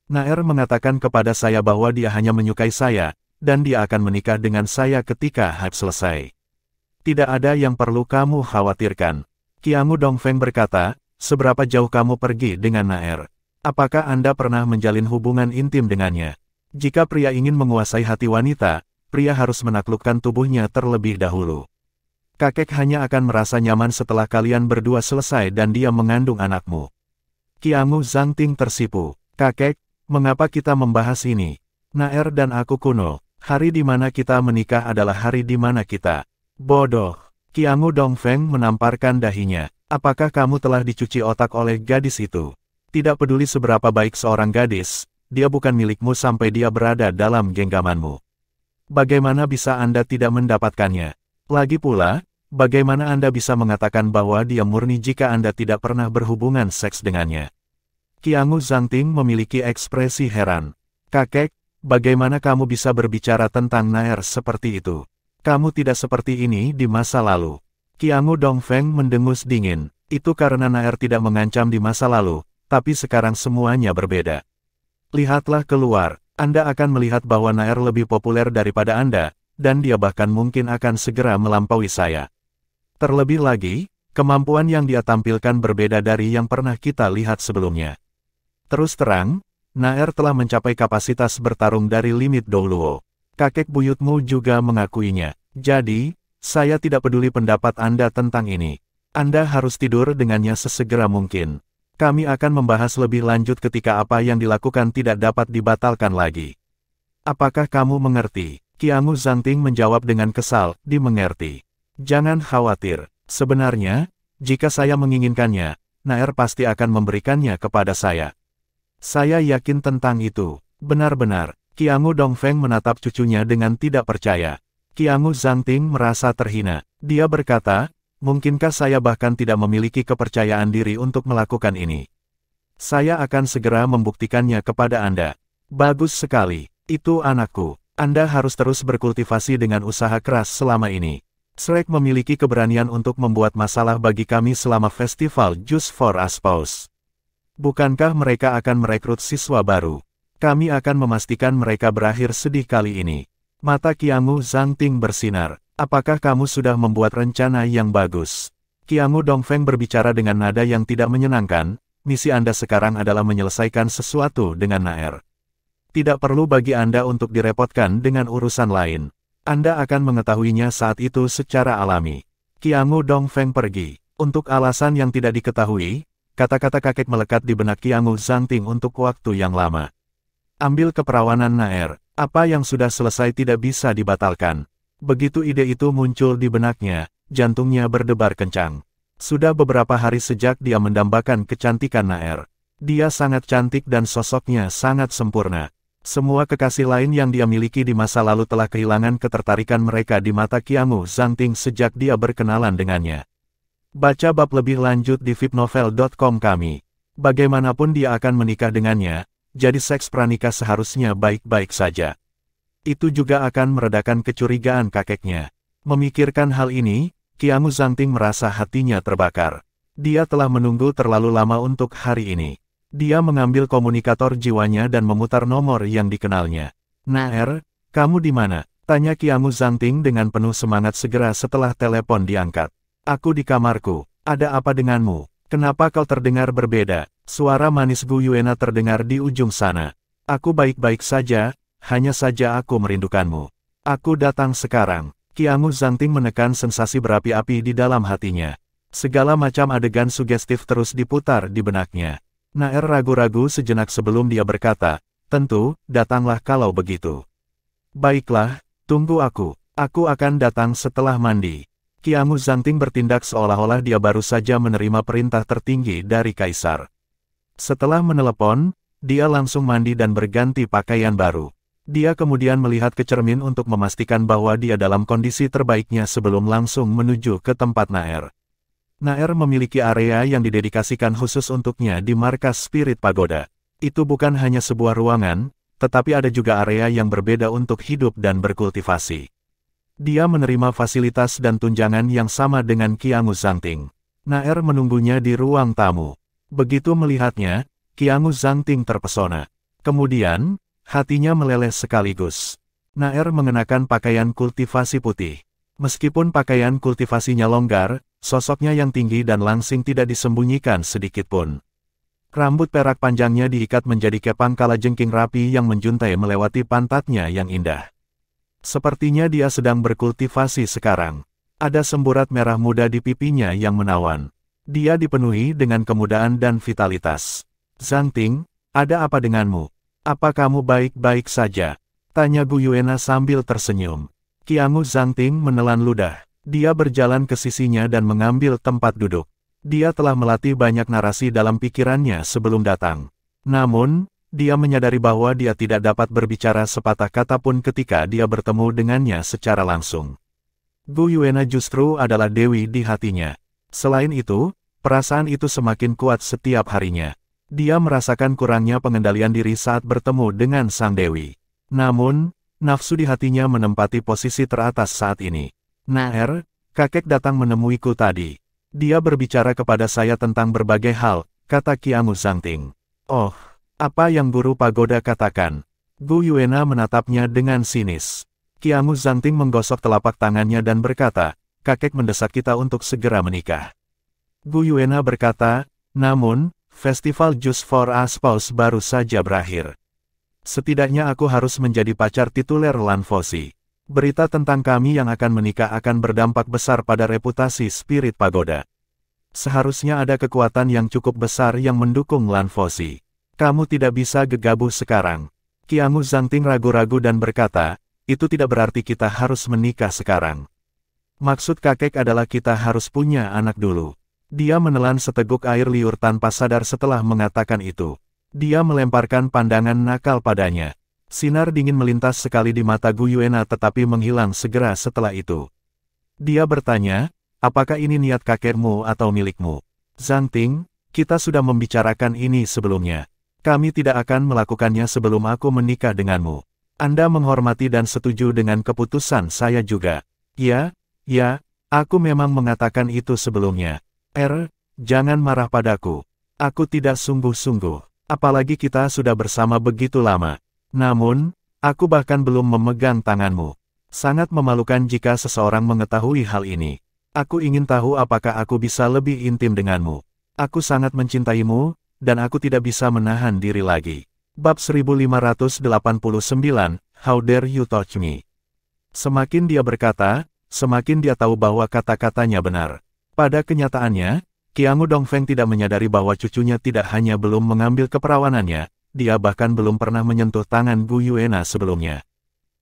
Naer mengatakan kepada saya bahwa dia hanya menyukai saya, dan dia akan menikah dengan saya ketika hype selesai. Tidak ada yang perlu kamu khawatirkan. Qiangu Dongfeng berkata, seberapa jauh kamu pergi dengan Naer? Apakah Anda pernah menjalin hubungan intim dengannya? Jika pria ingin menguasai hati wanita, pria harus menaklukkan tubuhnya terlebih dahulu. Kakek hanya akan merasa nyaman setelah kalian berdua selesai dan dia mengandung anakmu. Qiangu Zhangting tersipu. Kakek, mengapa kita membahas ini? Naer dan aku kuno. Hari di mana kita menikah adalah hari di mana kita. Bodoh. Qiangu Dongfeng menamparkan dahinya. Apakah kamu telah dicuci otak oleh gadis itu? Tidak peduli seberapa baik seorang gadis, dia bukan milikmu sampai dia berada dalam genggamanmu. Bagaimana bisa Anda tidak mendapatkannya? Lagi pula, bagaimana Anda bisa mengatakan bahwa dia murni jika Anda tidak pernah berhubungan seks dengannya? Qiangu Zhangting memiliki ekspresi heran. Kakek, bagaimana kamu bisa berbicara tentang Naer seperti itu? Kamu tidak seperti ini di masa lalu. Qiangu Dongfeng mendengus dingin. Itu karena Naer tidak mengancam di masa lalu, tapi sekarang semuanya berbeda. Lihatlah keluar, Anda akan melihat bahwa Naer lebih populer daripada Anda, dan dia bahkan mungkin akan segera melampaui saya. Terlebih lagi, kemampuan yang dia tampilkan berbeda dari yang pernah kita lihat sebelumnya. Terus terang, Naer telah mencapai kapasitas bertarung dari limit Douluo. Kakek buyutmu juga mengakuinya. Jadi, saya tidak peduli pendapat Anda tentang ini. Anda harus tidur dengannya sesegera mungkin. Kami akan membahas lebih lanjut ketika apa yang dilakukan tidak dapat dibatalkan lagi. Apakah kamu mengerti? Qiangu Zhangting menjawab dengan kesal, dimengerti. Jangan khawatir. Sebenarnya, jika saya menginginkannya, Naer pasti akan memberikannya kepada saya. Saya yakin tentang itu. Benar-benar. Qiangu Dongfeng menatap cucunya dengan tidak percaya. Qiangu Zhangting merasa terhina. Dia berkata, mungkinkah saya bahkan tidak memiliki kepercayaan diri untuk melakukan ini? Saya akan segera membuktikannya kepada Anda. Bagus sekali. Itu anakku. Anda harus terus berkultivasi dengan usaha keras selama ini. Shrek memiliki keberanian untuk membuat masalah bagi kami selama festival Just for Aspause. Bukankah mereka akan merekrut siswa baru? Kami akan memastikan mereka berakhir sedih kali ini. Mata Qiangu Zhangting bersinar. Apakah kamu sudah membuat rencana yang bagus? Qiangu Dongfeng berbicara dengan nada yang tidak menyenangkan. Misi Anda sekarang adalah menyelesaikan sesuatu dengan Naer. Tidak perlu bagi Anda untuk direpotkan dengan urusan lain. Anda akan mengetahuinya saat itu secara alami. Qiangu Dongfeng pergi. Untuk alasan yang tidak diketahui, kata-kata kakek melekat di benak Qiangu Zhangting untuk waktu yang lama. Ambil keperawanan Naer. Apa yang sudah selesai tidak bisa dibatalkan. Begitu ide itu muncul di benaknya, jantungnya berdebar kencang. Sudah beberapa hari sejak dia mendambakan kecantikan Naer. Dia sangat cantik dan sosoknya sangat sempurna. Semua kekasih lain yang dia miliki di masa lalu telah kehilangan ketertarikan mereka di mata Qiangu Zhangting sejak dia berkenalan dengannya. Baca bab lebih lanjut di vipnovel.com kami. Bagaimanapun dia akan menikah dengannya, jadi seks pranikah seharusnya baik-baik saja. Itu juga akan meredakan kecurigaan kakeknya. Memikirkan hal ini, Qiangu Zhangting merasa hatinya terbakar. Dia telah menunggu terlalu lama untuk hari ini. Dia mengambil komunikator jiwanya dan memutar nomor yang dikenalnya. Naer, kamu di mana? Tanya Qiangu Zhangting dengan penuh semangat segera setelah telepon diangkat. Aku di kamarku. Ada apa denganmu? Kenapa kau terdengar berbeda? Suara manis Gu Yuena terdengar di ujung sana. Aku baik-baik saja. Hanya saja aku merindukanmu. Aku datang sekarang. Qiangu Zhangting menekan sensasi berapi-api di dalam hatinya. Segala macam adegan sugestif terus diputar di benaknya. Naer ragu-ragu sejenak sebelum dia berkata, tentu, datanglah kalau begitu. Baiklah, tunggu aku. Aku akan datang setelah mandi. Qiangu Zhangting bertindak seolah-olah dia baru saja menerima perintah tertinggi dari Kaisar. Setelah menelepon, dia langsung mandi dan berganti pakaian baru. Dia kemudian melihat ke cermin untuk memastikan bahwa dia dalam kondisi terbaiknya sebelum langsung menuju ke tempat Naer. Naer memiliki area yang didedikasikan khusus untuknya di markas Spirit Pagoda. Itu bukan hanya sebuah ruangan, tetapi ada juga area yang berbeda untuk hidup dan berkultivasi. Dia menerima fasilitas dan tunjangan yang sama dengan Qiangu Zhangting. Naer menunggunya di ruang tamu. Begitu melihatnya, Qiangu Zhangting terpesona. Kemudian, hatinya meleleh sekaligus. Naer mengenakan pakaian kultivasi putih. Meskipun pakaian kultivasinya longgar, sosoknya yang tinggi dan langsing tidak disembunyikan sedikitpun. Rambut perak panjangnya diikat menjadi kepang kalajengking rapi yang menjuntai melewati pantatnya yang indah. Sepertinya dia sedang berkultivasi sekarang. Ada semburat merah muda di pipinya yang menawan. Dia dipenuhi dengan kemudaan dan vitalitas. Zhang Ting, ada apa denganmu? Apa kamu baik-baik saja? Tanya Gu Yuena sambil tersenyum. Qiangu Zhang Ting menelan ludah. Dia berjalan ke sisinya dan mengambil tempat duduk. Dia telah melatih banyak narasi dalam pikirannya sebelum datang. Namun, dia menyadari bahwa dia tidak dapat berbicara sepatah kata pun ketika dia bertemu dengannya secara langsung. Gu Yuena justru adalah dewi di hatinya. Selain itu, perasaan itu semakin kuat setiap harinya. Dia merasakan kurangnya pengendalian diri saat bertemu dengan sang dewi. Namun, nafsu di hatinya menempati posisi teratas saat ini. Naer, kakek datang menemuiku tadi. Dia berbicara kepada saya tentang berbagai hal, kata Qiangu Zhang Ting. Oh, apa yang guru pagoda katakan? Gu Yuena menatapnya dengan sinis. Qiangu Zhang Ting menggosok telapak tangannya dan berkata, kakek mendesak kita untuk segera menikah. Gu Yuena berkata, namun, festival Just for Us Pause baru saja berakhir. Setidaknya aku harus menjadi pacar tituler Lan Foxi. Berita tentang kami yang akan menikah akan berdampak besar pada reputasi spirit pagoda. Seharusnya ada kekuatan yang cukup besar yang mendukung Lan Foxi. Kamu tidak bisa gegabah sekarang. Qiangu Zhang Ting ragu-ragu dan berkata, itu tidak berarti kita harus menikah sekarang. Maksud kakek adalah kita harus punya anak dulu. Dia menelan seteguk air liur tanpa sadar setelah mengatakan itu. Dia melemparkan pandangan nakal padanya. Sinar dingin melintas sekali di mata Gu Yuena tetapi menghilang segera setelah itu. Dia bertanya, apakah ini niat kakekmu atau milikmu? Zhang Ting, kita sudah membicarakan ini sebelumnya. Kami tidak akan melakukannya sebelum aku menikah denganmu. Anda menghormati dan setuju dengan keputusan saya juga. Ya, aku memang mengatakan itu sebelumnya. Jangan marah padaku. Aku tidak sungguh-sungguh. Apalagi kita sudah bersama begitu lama. Namun, aku bahkan belum memegang tanganmu. Sangat memalukan jika seseorang mengetahui hal ini. Aku ingin tahu apakah aku bisa lebih intim denganmu. Aku sangat mencintaimu, dan aku tidak bisa menahan diri lagi. Bab 1589, How dare you touch me? Semakin dia berkata, semakin dia tahu bahwa kata-katanya benar. Pada kenyataannya, Qiangu Dongfeng tidak menyadari bahwa cucunya tidak hanya belum mengambil keperawanannya, dia bahkan belum pernah menyentuh tangan Gu Yuena sebelumnya.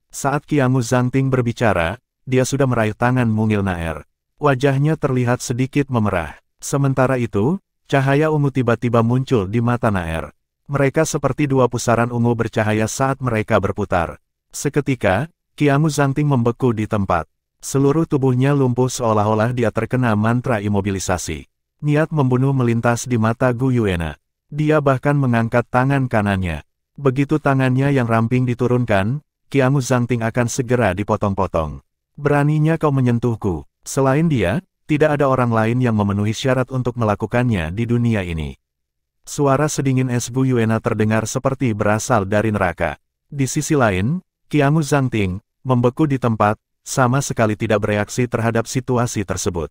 Saat Qiangu Zhang Ting berbicara, dia sudah meraih tangan mungil Naer. Wajahnya terlihat sedikit memerah. Sementara itu, cahaya ungu tiba-tiba muncul di mata Naer. Mereka seperti dua pusaran ungu bercahaya saat mereka berputar. Seketika, Qiangu Zhang Ting membeku di tempat. Seluruh tubuhnya lumpuh seolah-olah dia terkena mantra imobilisasi. Niat membunuh melintas di mata Gu Yuena. Dia bahkan mengangkat tangan kanannya. Begitu tangannya yang ramping diturunkan, Qiangu Zhang Ting akan segera dipotong-potong. Beraninya kau menyentuhku. Selain dia, tidak ada orang lain yang memenuhi syarat untuk melakukannya di dunia ini. Suara sedingin es Gu Yuena terdengar seperti berasal dari neraka. Di sisi lain, Qiangu Zhang Ting membeku di tempat, sama sekali tidak bereaksi terhadap situasi tersebut.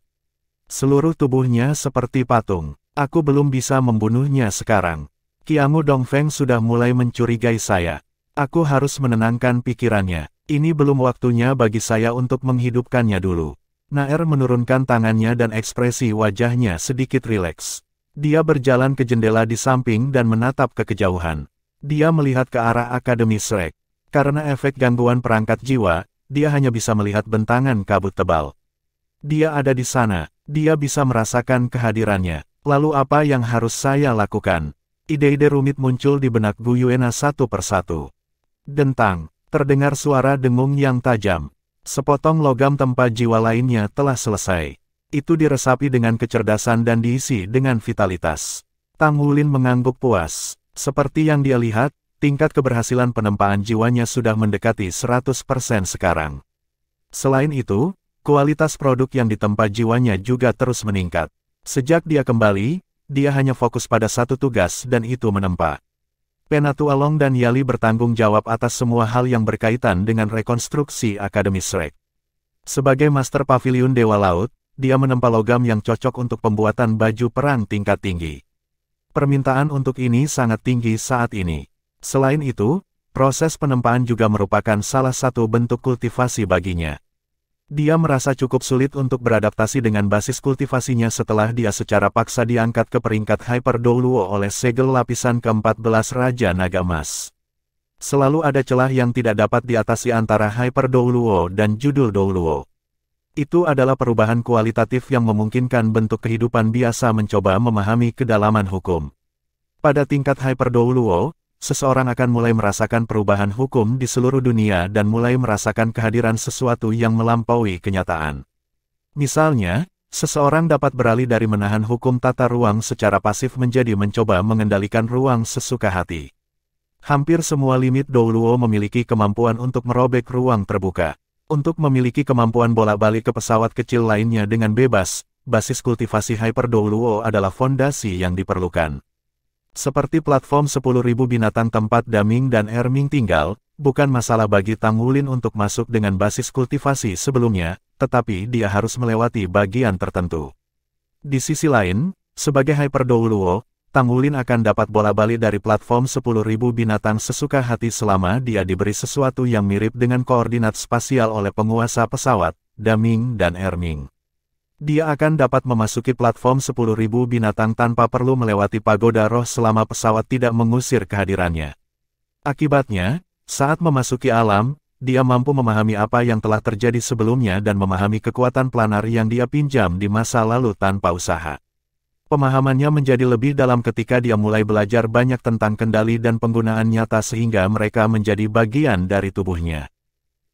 Seluruh tubuhnya seperti patung. Aku belum bisa membunuhnya sekarang. Qiangu Dongfeng sudah mulai mencurigai saya. Aku harus menenangkan pikirannya. Ini belum waktunya bagi saya untuk menghidupkannya dulu. Naer menurunkan tangannya dan ekspresi wajahnya sedikit rileks. Dia berjalan ke jendela di samping dan menatap ke kejauhan. Dia melihat ke arah Akademi Shrek. Karena efek gangguan perangkat jiwa, dia hanya bisa melihat bentangan kabut tebal. Dia ada di sana, dia bisa merasakan kehadirannya. Lalu apa yang harus saya lakukan? Ide-ide rumit muncul di benak Gu Yuena satu persatu. Dentang, terdengar suara dengung yang tajam. Sepotong logam tempat jiwa lainnya telah selesai. Itu diresapi dengan kecerdasan dan diisi dengan vitalitas. Tang Wulin mengangguk puas. Seperti yang dia lihat, tingkat keberhasilan penempaan jiwanya sudah mendekati 100% sekarang. Selain itu, kualitas produk yang ditempa jiwanya juga terus meningkat. Sejak dia kembali, dia hanya fokus pada satu tugas dan itu menempa. Penatua Long dan Yali bertanggung jawab atas semua hal yang berkaitan dengan rekonstruksi Akademi Shrek. Sebagai Master Pavilion Dewa Laut, dia menempa logam yang cocok untuk pembuatan baju perang tingkat tinggi. Permintaan untuk ini sangat tinggi saat ini. Selain itu, proses penempaan juga merupakan salah satu bentuk kultivasi baginya. Dia merasa cukup sulit untuk beradaptasi dengan basis kultivasinya setelah dia secara paksa diangkat ke peringkat Hyper Douluo oleh segel lapisan ke-14 Raja Naga Emas. Selalu ada celah yang tidak dapat diatasi antara Hyper Douluo dan Judul Douluo. Itu adalah perubahan kualitatif yang memungkinkan bentuk kehidupan biasa mencoba memahami kedalaman hukum. Pada tingkat Hyper Douluo, seseorang akan mulai merasakan perubahan hukum di seluruh dunia dan mulai merasakan kehadiran sesuatu yang melampaui kenyataan. Misalnya, seseorang dapat beralih dari menahan hukum tata ruang secara pasif menjadi mencoba mengendalikan ruang sesuka hati. Hampir semua limit Douluo memiliki kemampuan untuk merobek ruang terbuka. Untuk memiliki kemampuan bolak-balik ke pesawat kecil lainnya dengan bebas, basis kultivasi Hyper Douluo adalah fondasi yang diperlukan. Seperti platform 10.000 binatang tempat Daming dan Erming tinggal, bukan masalah bagi Tang Wulin untuk masuk dengan basis kultivasi sebelumnya, tetapi dia harus melewati bagian tertentu. Di sisi lain, sebagai Hyper Douluo, Tang Wulin akan dapat bola-balik dari platform 10.000 binatang sesuka hati selama dia diberi sesuatu yang mirip dengan koordinat spasial oleh penguasa pesawat, Daming dan Erming. Dia akan dapat memasuki platform 10.000 binatang tanpa perlu melewati pagoda roh selama pesawat tidak mengusir kehadirannya. Akibatnya, saat memasuki alam, dia mampu memahami apa yang telah terjadi sebelumnya dan memahami kekuatan planar yang dia pinjam di masa lalu tanpa usaha. Pemahamannya menjadi lebih dalam ketika dia mulai belajar banyak tentang kendali dan penggunaan nyata sehingga mereka menjadi bagian dari tubuhnya.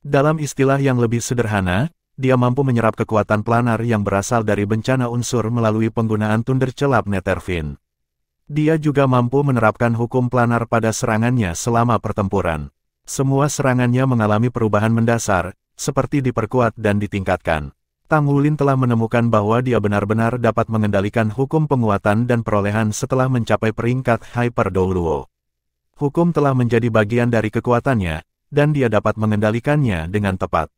Dalam istilah yang lebih sederhana, dia mampu menyerap kekuatan planar yang berasal dari bencana unsur melalui penggunaan Thundercelap Netherfin. Dia juga mampu menerapkan hukum planar pada serangannya selama pertempuran. Semua serangannya mengalami perubahan mendasar, seperti diperkuat dan ditingkatkan. Tang Wulin telah menemukan bahwa dia benar-benar dapat mengendalikan hukum penguatan dan perolehan setelah mencapai peringkat Hyper Douluo. Hukum telah menjadi bagian dari kekuatannya, dan dia dapat mengendalikannya dengan tepat.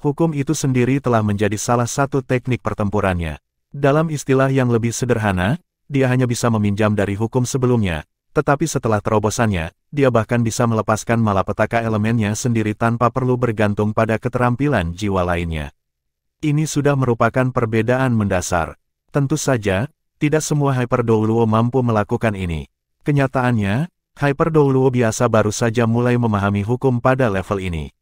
Hukum itu sendiri telah menjadi salah satu teknik pertempurannya. Dalam istilah yang lebih sederhana, dia hanya bisa meminjam dari hukum sebelumnya, tetapi setelah terobosannya, dia bahkan bisa melepaskan malapetaka elemennya sendiri tanpa perlu bergantung pada keterampilan jiwa lainnya. Ini sudah merupakan perbedaan mendasar. Tentu saja, tidak semua Hyper Douluo mampu melakukan ini. Kenyataannya, Hyper Douluo biasa baru saja mulai memahami hukum pada level ini.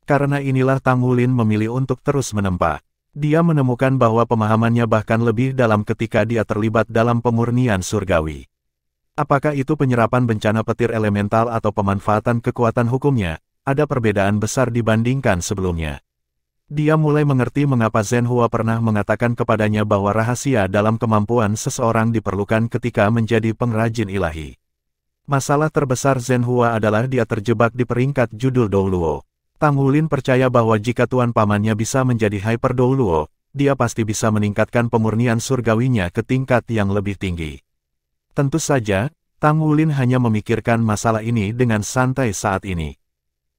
Karena inilah Tang Wulin memilih untuk terus menempa. Dia menemukan bahwa pemahamannya bahkan lebih dalam ketika dia terlibat dalam pemurnian surgawi. Apakah itu penyerapan bencana petir elemental atau pemanfaatan kekuatan hukumnya, ada perbedaan besar dibandingkan sebelumnya. Dia mulai mengerti mengapa Zhenhua pernah mengatakan kepadanya bahwa rahasia dalam kemampuan seseorang diperlukan ketika menjadi pengrajin ilahi. Masalah terbesar Zhenhua adalah dia terjebak di peringkat Judul Douluo. Tang Wulin percaya bahwa jika tuan pamannya bisa menjadi Hyper Douluo, dia pasti bisa meningkatkan pemurnian surgawinya ke tingkat yang lebih tinggi. Tentu saja, Tang Wulin hanya memikirkan masalah ini dengan santai saat ini.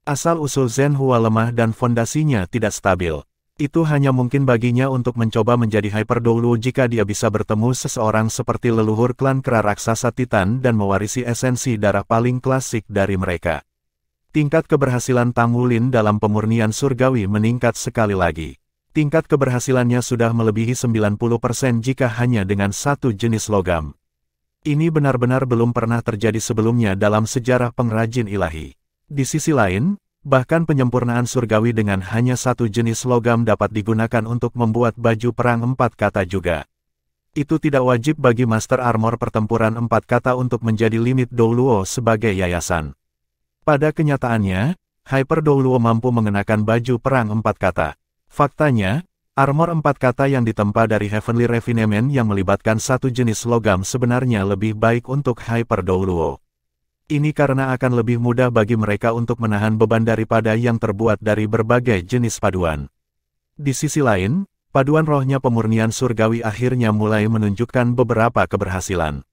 Asal-usul Zhenhua lemah dan fondasinya tidak stabil. Itu hanya mungkin baginya untuk mencoba menjadi Hyper Douluo jika dia bisa bertemu seseorang seperti leluhur klan kera raksasa Titan dan mewarisi esensi darah paling klasik dari mereka. Tingkat keberhasilan Tang Wulin dalam pemurnian surgawi meningkat sekali lagi. Tingkat keberhasilannya sudah melebihi 90% jika hanya dengan satu jenis logam. Ini benar-benar belum pernah terjadi sebelumnya dalam sejarah pengrajin ilahi. Di sisi lain, bahkan penyempurnaan surgawi dengan hanya satu jenis logam dapat digunakan untuk membuat baju perang 4 kata juga. Itu tidak wajib bagi Master Armor pertempuran 4 kata untuk menjadi limit Douluo sebagai yayasan. Pada kenyataannya, Hyper Douluo mampu mengenakan baju perang 4 kata. Faktanya, armor 4 kata yang ditempa dari Heavenly Refinement yang melibatkan satu jenis logam sebenarnya lebih baik untuk Hyper Douluo. Ini karena akan lebih mudah bagi mereka untuk menahan beban daripada yang terbuat dari berbagai jenis paduan. Di sisi lain, paduan rohnya pemurnian surgawi akhirnya mulai menunjukkan beberapa keberhasilan.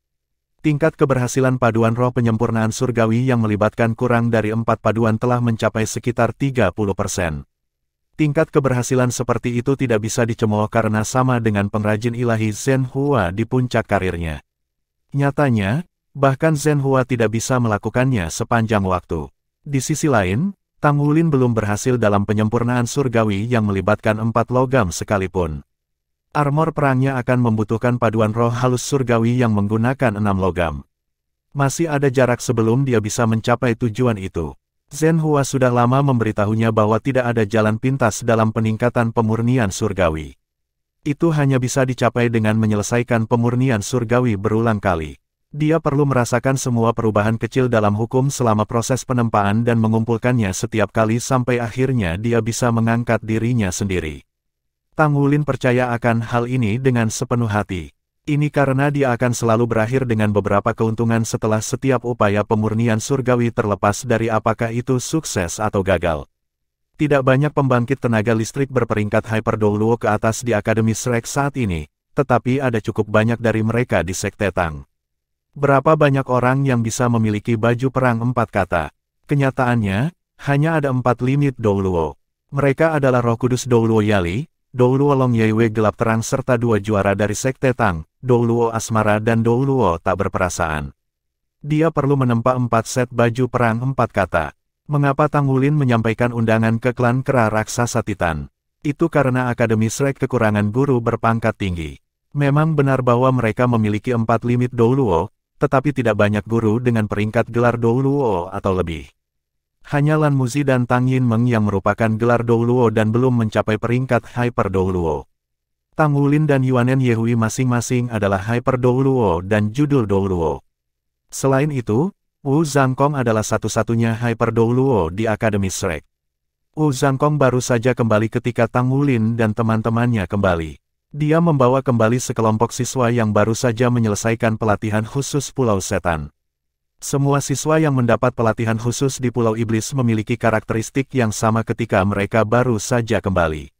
Tingkat keberhasilan paduan roh penyempurnaan surgawi yang melibatkan kurang dari 4 paduan telah mencapai sekitar 30%. Tingkat keberhasilan seperti itu tidak bisa dicemooh karena sama dengan pengrajin ilahi Zhen Hua di puncak karirnya. Nyatanya, bahkan Zhen Hua tidak bisa melakukannya sepanjang waktu. Di sisi lain, Tang Wulin belum berhasil dalam penyempurnaan surgawi yang melibatkan 4 logam sekalipun. Armor perangnya akan membutuhkan paduan roh halus surgawi yang menggunakan 6 logam. Masih ada jarak sebelum dia bisa mencapai tujuan itu. Zhen Hua sudah lama memberitahunya bahwa tidak ada jalan pintas dalam peningkatan pemurnian surgawi. Itu hanya bisa dicapai dengan menyelesaikan pemurnian surgawi berulang kali. Dia perlu merasakan semua perubahan kecil dalam hukum selama proses penempaan dan mengumpulkannya setiap kali sampai akhirnya dia bisa mengangkat dirinya sendiri. Tang Wulin percaya akan hal ini dengan sepenuh hati. Ini karena dia akan selalu berakhir dengan beberapa keuntungan setelah setiap upaya pemurnian surgawi terlepas dari apakah itu sukses atau gagal. Tidak banyak pembangkit tenaga listrik berperingkat Hyper Douluo ke atas di Akademi Shrek saat ini, tetapi ada cukup banyak dari mereka di Sekte Tang. Berapa banyak orang yang bisa memiliki baju perang 4 kata? Kenyataannya, hanya ada 4 limit Douluo. Mereka adalah Roh Kudus Douluo Yali, Douluo Long Yaiwei gelap terang serta 2 juara dari Sekte Tang, Douluo Asmara dan Douluo tak berperasaan. Dia perlu menempa 4 set baju perang 4 kata. Mengapa Tang Wulin menyampaikan undangan ke klan kera raksasa Titan? Itu karena Akademi Shrek kekurangan guru berpangkat tinggi. Memang benar bahwa mereka memiliki 4 limit Douluo, tetapi tidak banyak guru dengan peringkat gelar Douluo atau lebih. Hanya Lan Muzi dan Tang Yinmeng yang merupakan gelar Douluo dan belum mencapai peringkat Hyper Douluo. Tang Wulin dan Yuanen Yehui masing-masing adalah Hyper Douluo dan Judul Douluo. Selain itu, Wu Zhangkong adalah satu-satunya Hyper Douluo di Akademi Shrek. Wu Zhangkong baru saja kembali ketika Tang Wulin dan teman-temannya kembali. Dia membawa kembali sekelompok siswa yang baru saja menyelesaikan pelatihan khusus Pulau Setan. Semua siswa yang mendapat pelatihan khusus di Pulau Iblis memiliki karakteristik yang sama ketika mereka baru saja kembali.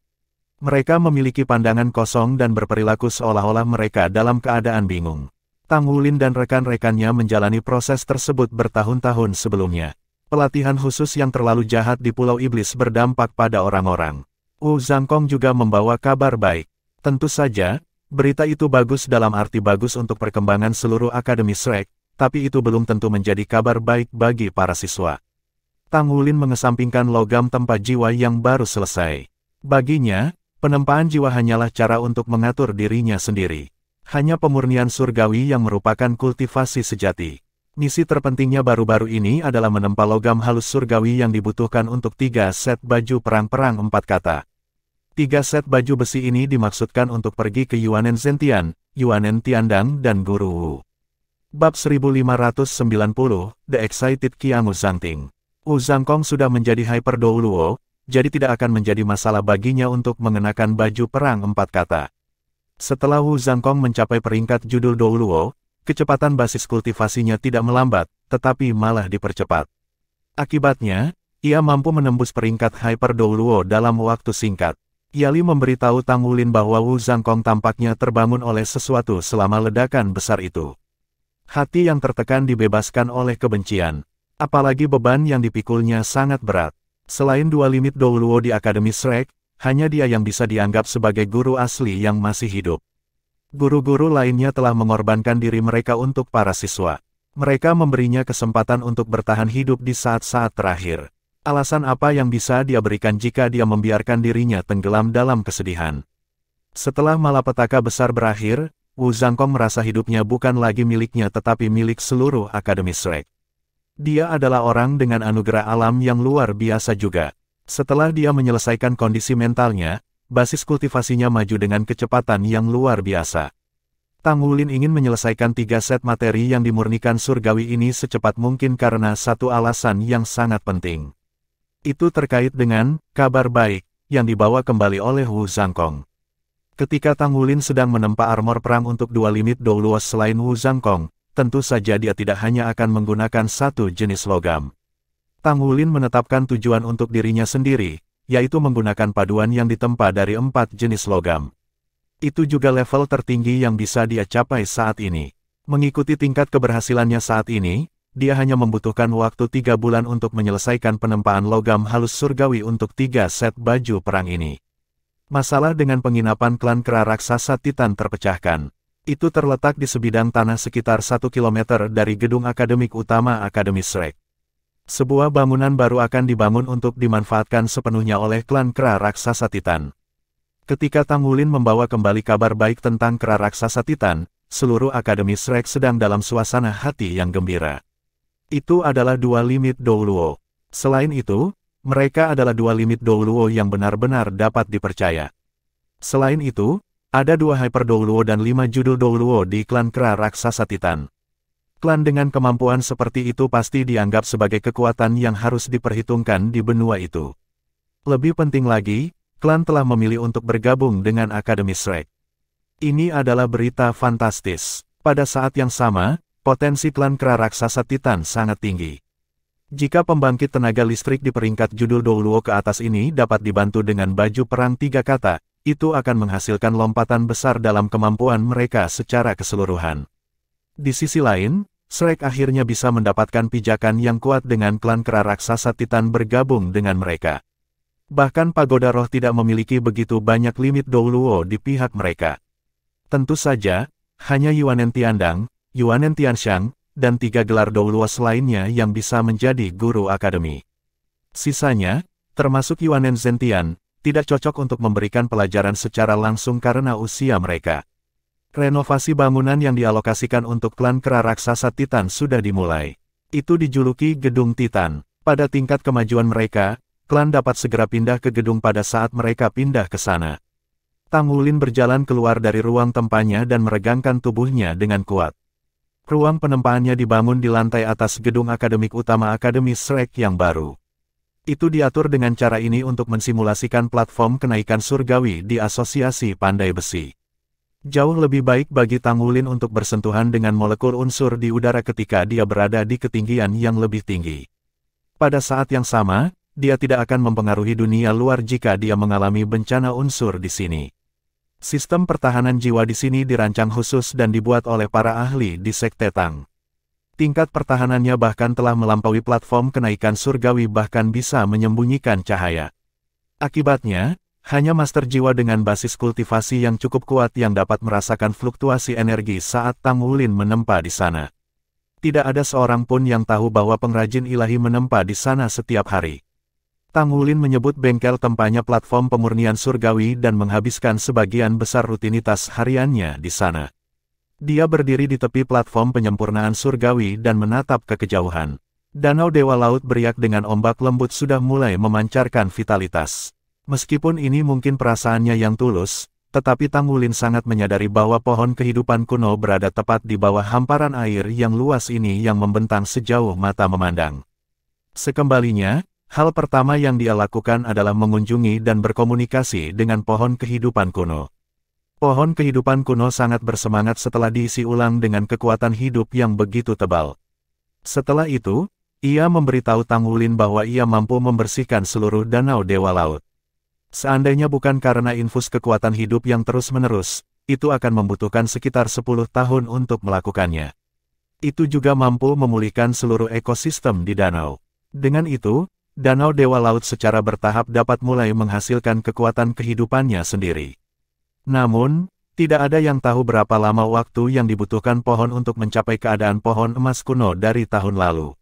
Mereka memiliki pandangan kosong dan berperilaku seolah-olah mereka dalam keadaan bingung. Tang Wulin dan rekan-rekannya menjalani proses tersebut bertahun-tahun sebelumnya. Pelatihan khusus yang terlalu jahat di Pulau Iblis berdampak pada orang-orang. Wu Zhangkong juga membawa kabar baik. Tentu saja, berita itu bagus dalam arti bagus untuk perkembangan seluruh Akademi Shrek, tapi itu belum tentu menjadi kabar baik bagi para siswa. Tang Wulin mengesampingkan logam tempat jiwa yang baru selesai. Baginya, penempaan jiwa hanyalah cara untuk mengatur dirinya sendiri. Hanya pemurnian surgawi yang merupakan kultivasi sejati. Misi terpentingnya baru-baru ini adalah menempa logam halus surgawi yang dibutuhkan untuk 3 set baju perang-perang 4 kata. 3 set baju besi ini dimaksudkan untuk pergi ke Yuanen Zentian, Yuanen Tiandang dan Guru Wu. Bab 1590, The Excited Qiang Zhangting. Wu Zhangkong sudah menjadi Hyper Douluo, jadi tidak akan menjadi masalah baginya untuk mengenakan baju perang 4 kata. Setelah Wu Zhangkong mencapai peringkat Judul Douluo, kecepatan basis kultivasinya tidak melambat, tetapi malah dipercepat. Akibatnya, ia mampu menembus peringkat Hyper Douluo dalam waktu singkat. Yali memberitahu Tang Wulin bahwa Wu Zhangkong tampaknya terbangun oleh sesuatu selama ledakan besar itu. Hati yang tertekan dibebaskan oleh kebencian. Apalagi beban yang dipikulnya sangat berat. Selain 2 limit Douluo di Akademi Shrek, hanya dia yang bisa dianggap sebagai guru asli yang masih hidup. Guru-guru lainnya telah mengorbankan diri mereka untuk para siswa. Mereka memberinya kesempatan untuk bertahan hidup di saat-saat terakhir. Alasan apa yang bisa dia berikan jika dia membiarkan dirinya tenggelam dalam kesedihan? Setelah malapetaka besar berakhir, Wu Zhangkong merasa hidupnya bukan lagi miliknya tetapi milik seluruh Akademi Shrek. Dia adalah orang dengan anugerah alam yang luar biasa juga. Setelah dia menyelesaikan kondisi mentalnya, basis kultivasinya maju dengan kecepatan yang luar biasa. Tang Wulin ingin menyelesaikan 3 set materi yang dimurnikan surgawi ini secepat mungkin karena satu alasan yang sangat penting. Itu terkait dengan kabar baik yang dibawa kembali oleh Wu Zhangkong. Ketika Tang Wulin sedang menempa armor perang untuk 2 limit Douluo selain Wu Zhangkong, tentu saja dia tidak hanya akan menggunakan satu jenis logam. Tang Wulin menetapkan tujuan untuk dirinya sendiri, yaitu menggunakan paduan yang ditempa dari 4 jenis logam. Itu juga level tertinggi yang bisa dia capai saat ini. Mengikuti tingkat keberhasilannya saat ini, dia hanya membutuhkan waktu 3 bulan untuk menyelesaikan penempaan logam halus surgawi untuk 3 set baju perang ini. Masalah dengan penginapan klan kera raksasa Titan terpecahkan. Itu terletak di sebidang tanah sekitar 1 km dari gedung akademik utama Akademi Shrek. Sebuah bangunan baru akan dibangun untuk dimanfaatkan sepenuhnya oleh klan kera raksasa Titan. Ketika Tangulin membawa kembali kabar baik tentang kera raksasa Titan, seluruh Akademi Shrek sedang dalam suasana hati yang gembira. Itu adalah 2 limit Douluo. Selain itu, mereka adalah 2 limit Douluo yang benar-benar dapat dipercaya. Selain itu, ada 2 Hyper Douluo dan 5 judul Douluo di klan kera raksasa Titan. Klan dengan kemampuan seperti itu pasti dianggap sebagai kekuatan yang harus diperhitungkan di benua itu. Lebih penting lagi, klan telah memilih untuk bergabung dengan Akademi Shrek. Ini adalah berita fantastis. Pada saat yang sama, potensi klan kera raksasa Titan sangat tinggi. Jika pembangkit tenaga listrik di peringkat judul Douluo ke atas ini dapat dibantu dengan baju perang 3 kata, itu akan menghasilkan lompatan besar dalam kemampuan mereka secara keseluruhan. Di sisi lain, Shrek akhirnya bisa mendapatkan pijakan yang kuat dengan klan kera raksasa Titan bergabung dengan mereka. Bahkan Pagoda Roh tidak memiliki begitu banyak limit Douluo di pihak mereka. Tentu saja, hanya Yuanen Tiandang, Yuanen Tianxiang, dan 3 gelar Douluo lainnya yang bisa menjadi guru akademi. Sisanya, termasuk Yuanen Zentian, tidak cocok untuk memberikan pelajaran secara langsung karena usia mereka. Renovasi bangunan yang dialokasikan untuk klan kera raksasa Titan sudah dimulai. Itu dijuluki Gedung Titan. Pada tingkat kemajuan mereka, klan dapat segera pindah ke gedung pada saat mereka pindah ke sana. Tangulin berjalan keluar dari ruang tempatnya dan meregangkan tubuhnya dengan kuat. Ruang penempaannya dibangun di lantai atas gedung akademik utama Akademi Shrek yang baru. Itu diatur dengan cara ini untuk mensimulasikan platform kenaikan surgawi di Asosiasi Pandai Besi. Jauh lebih baik bagi Tangulin untuk bersentuhan dengan molekul unsur di udara ketika dia berada di ketinggian yang lebih tinggi. Pada saat yang sama, dia tidak akan mempengaruhi dunia luar jika dia mengalami bencana unsur di sini. Sistem pertahanan jiwa di sini dirancang khusus dan dibuat oleh para ahli di Sekte Tang. Tingkat pertahanannya bahkan telah melampaui platform kenaikan surgawi bahkan bisa menyembunyikan cahaya. Akibatnya, hanya master jiwa dengan basis kultivasi yang cukup kuat yang dapat merasakan fluktuasi energi saat Tangulin menempa di sana. Tidak ada seorang pun yang tahu bahwa pengrajin ilahi menempa di sana setiap hari. Tangulin menyebut bengkel tempatnya platform pemurnian surgawi dan menghabiskan sebagian besar rutinitas hariannya di sana. Dia berdiri di tepi platform penyempurnaan surgawi dan menatap ke kejauhan. Danau Dewa Laut beriak dengan ombak lembut sudah mulai memancarkan vitalitas. Meskipun ini mungkin perasaannya yang tulus, tetapi Tangulin sangat menyadari bahwa pohon kehidupan kuno berada tepat di bawah hamparan air yang luas ini yang membentang sejauh mata memandang. Sekembalinya, hal pertama yang dia lakukan adalah mengunjungi dan berkomunikasi dengan pohon kehidupan kuno. Pohon kehidupan kuno sangat bersemangat setelah diisi ulang dengan kekuatan hidup yang begitu tebal. Setelah itu, ia memberitahu Tangulin bahwa ia mampu membersihkan seluruh danau Dewa Laut. Seandainya bukan karena infus kekuatan hidup yang terus-menerus, itu akan membutuhkan sekitar 10 tahun untuk melakukannya. Itu juga mampu memulihkan seluruh ekosistem di danau. Dengan itu, danau Dewa Laut secara bertahap dapat mulai menghasilkan kekuatan kehidupannya sendiri. Namun, tidak ada yang tahu berapa lama waktu yang dibutuhkan pohon untuk mencapai keadaan pohon emas kuno dari tahun lalu.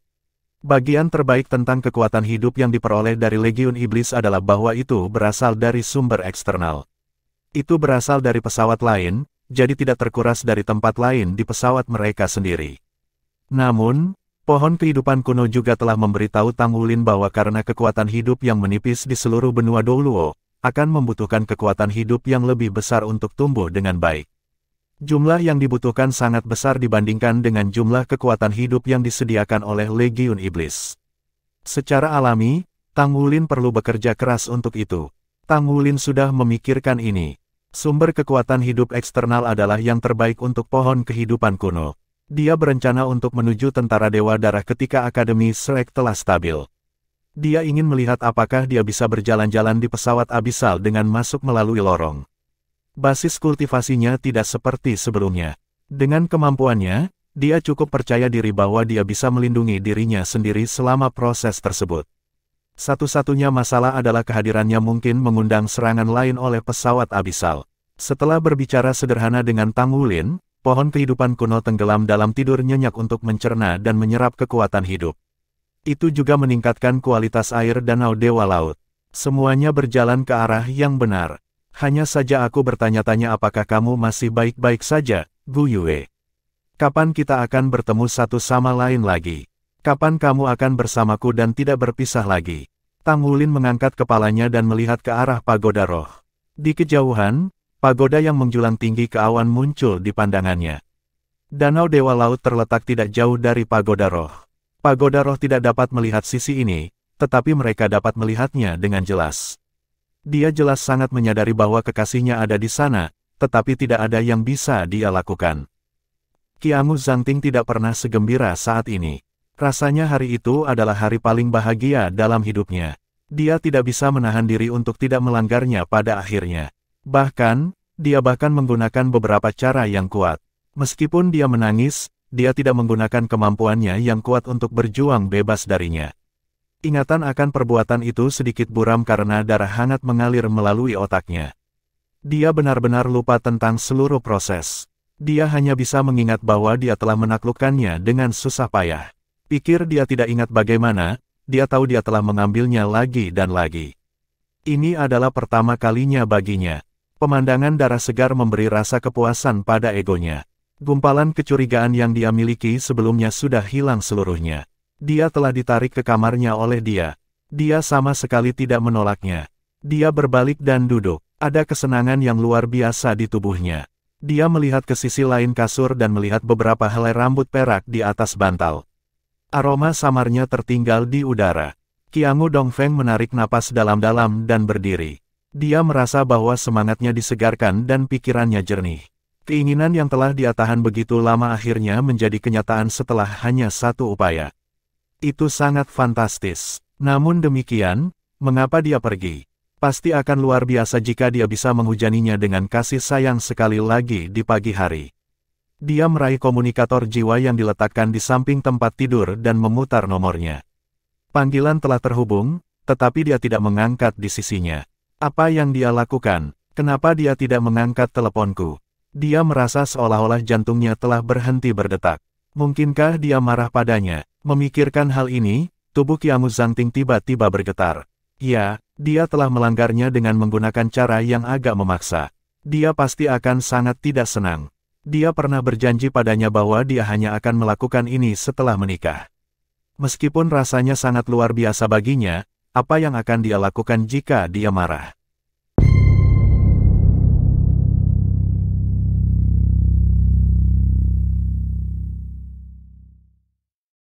Bagian terbaik tentang kekuatan hidup yang diperoleh dari Legiun Iblis adalah bahwa itu berasal dari sumber eksternal. Itu berasal dari pesawat lain, jadi tidak terkuras dari tempat lain di pesawat mereka sendiri. Namun, pohon kehidupan kuno juga telah memberitahu Tangulin bahwa karena kekuatan hidup yang menipis di seluruh benua Douluo, akan membutuhkan kekuatan hidup yang lebih besar untuk tumbuh dengan baik. Jumlah yang dibutuhkan sangat besar dibandingkan dengan jumlah kekuatan hidup yang disediakan oleh Legiun Iblis. Secara alami, Tangulin perlu bekerja keras untuk itu. Tangulin sudah memikirkan ini. Sumber kekuatan hidup eksternal adalah yang terbaik untuk pohon kehidupan kuno. Dia berencana untuk menuju tentara Dewa Darah ketika Akademi Shrek telah stabil. Dia ingin melihat apakah dia bisa berjalan-jalan di pesawat abisal dengan masuk melalui lorong. Basis kultivasinya tidak seperti sebelumnya. Dengan kemampuannya, Dia cukup percaya diri bahwa dia bisa melindungi dirinya sendiri selama proses tersebut. Satu-satunya masalah adalah kehadirannya mungkin mengundang serangan lain oleh pesawat abisal. Setelah berbicara sederhana dengan Tang Wulin, pohon kehidupan kuno tenggelam dalam tidur nyenyak untuk mencerna dan menyerap kekuatan hidup. Itu juga meningkatkan kualitas air danau Dewa Laut. Semuanya berjalan ke arah yang benar. Hanya saja aku bertanya-tanya apakah kamu masih baik-baik saja, Gu Yue. Kapan kita akan bertemu satu sama lain lagi? Kapan kamu akan bersamaku dan tidak berpisah lagi? Tang Wulin mengangkat kepalanya dan melihat ke arah pagoda roh. Di kejauhan, pagoda yang menjulang tinggi ke awan muncul di pandangannya. Danau Dewa Laut terletak tidak jauh dari pagoda roh. Pagoda roh tidak dapat melihat sisi ini, tetapi mereka dapat melihatnya dengan jelas. Dia jelas sangat menyadari bahwa kekasihnya ada di sana, tetapi tidak ada yang bisa dia lakukan. Qiangu Zhangting tidak pernah segembira saat ini. Rasanya hari itu adalah hari paling bahagia dalam hidupnya. Dia tidak bisa menahan diri untuk tidak melanggarnya pada akhirnya. Bahkan, dia menggunakan beberapa cara yang kuat. Meskipun dia menangis, dia tidak menggunakan kemampuannya yang kuat untuk berjuang bebas darinya. Ingatan akan perbuatan itu sedikit buram karena darah hangat mengalir melalui otaknya. Dia benar-benar lupa tentang seluruh proses. Dia hanya bisa mengingat bahwa dia telah menaklukkannya dengan susah payah. Pikir dia tidak ingat bagaimana, dia tahu dia telah mengambilnya lagi dan lagi. Ini adalah pertama kalinya baginya. Pemandangan darah segar memberi rasa kepuasan pada egonya. Gumpalan kecurigaan yang dia miliki sebelumnya sudah hilang seluruhnya. Dia telah ditarik ke kamarnya oleh dia. Dia sama sekali tidak menolaknya. Dia berbalik dan duduk. Ada kesenangan yang luar biasa di tubuhnya. Dia melihat ke sisi lain kasur dan melihat beberapa helai rambut perak di atas bantal. Aroma samarnya tertinggal di udara. Qiangu Dongfeng menarik napas dalam-dalam dan berdiri. Dia merasa bahwa semangatnya disegarkan dan pikirannya jernih. Keinginan yang telah dia tahan begitu lama akhirnya menjadi kenyataan setelah hanya satu upaya. Itu sangat fantastis. Namun demikian, mengapa dia pergi? Pasti akan luar biasa jika dia bisa menghujaninya dengan kasih sayang sekali lagi di pagi hari. Dia meraih komunikator jiwa yang diletakkan di samping tempat tidur dan memutar nomornya. Panggilan telah terhubung, tetapi dia tidak mengangkat di sisinya. Apa yang dia lakukan? Kenapa dia tidak mengangkat teleponku? Dia merasa seolah-olah jantungnya telah berhenti berdetak. Mungkinkah dia marah padanya? Memikirkan hal ini, tubuh Qiangu Zhangting tiba-tiba bergetar. Ya, dia telah melanggarnya dengan menggunakan cara yang agak memaksa. Dia pasti akan sangat tidak senang. Dia pernah berjanji padanya bahwa dia hanya akan melakukan ini setelah menikah. Meskipun rasanya sangat luar biasa baginya, apa yang akan dia lakukan jika dia marah?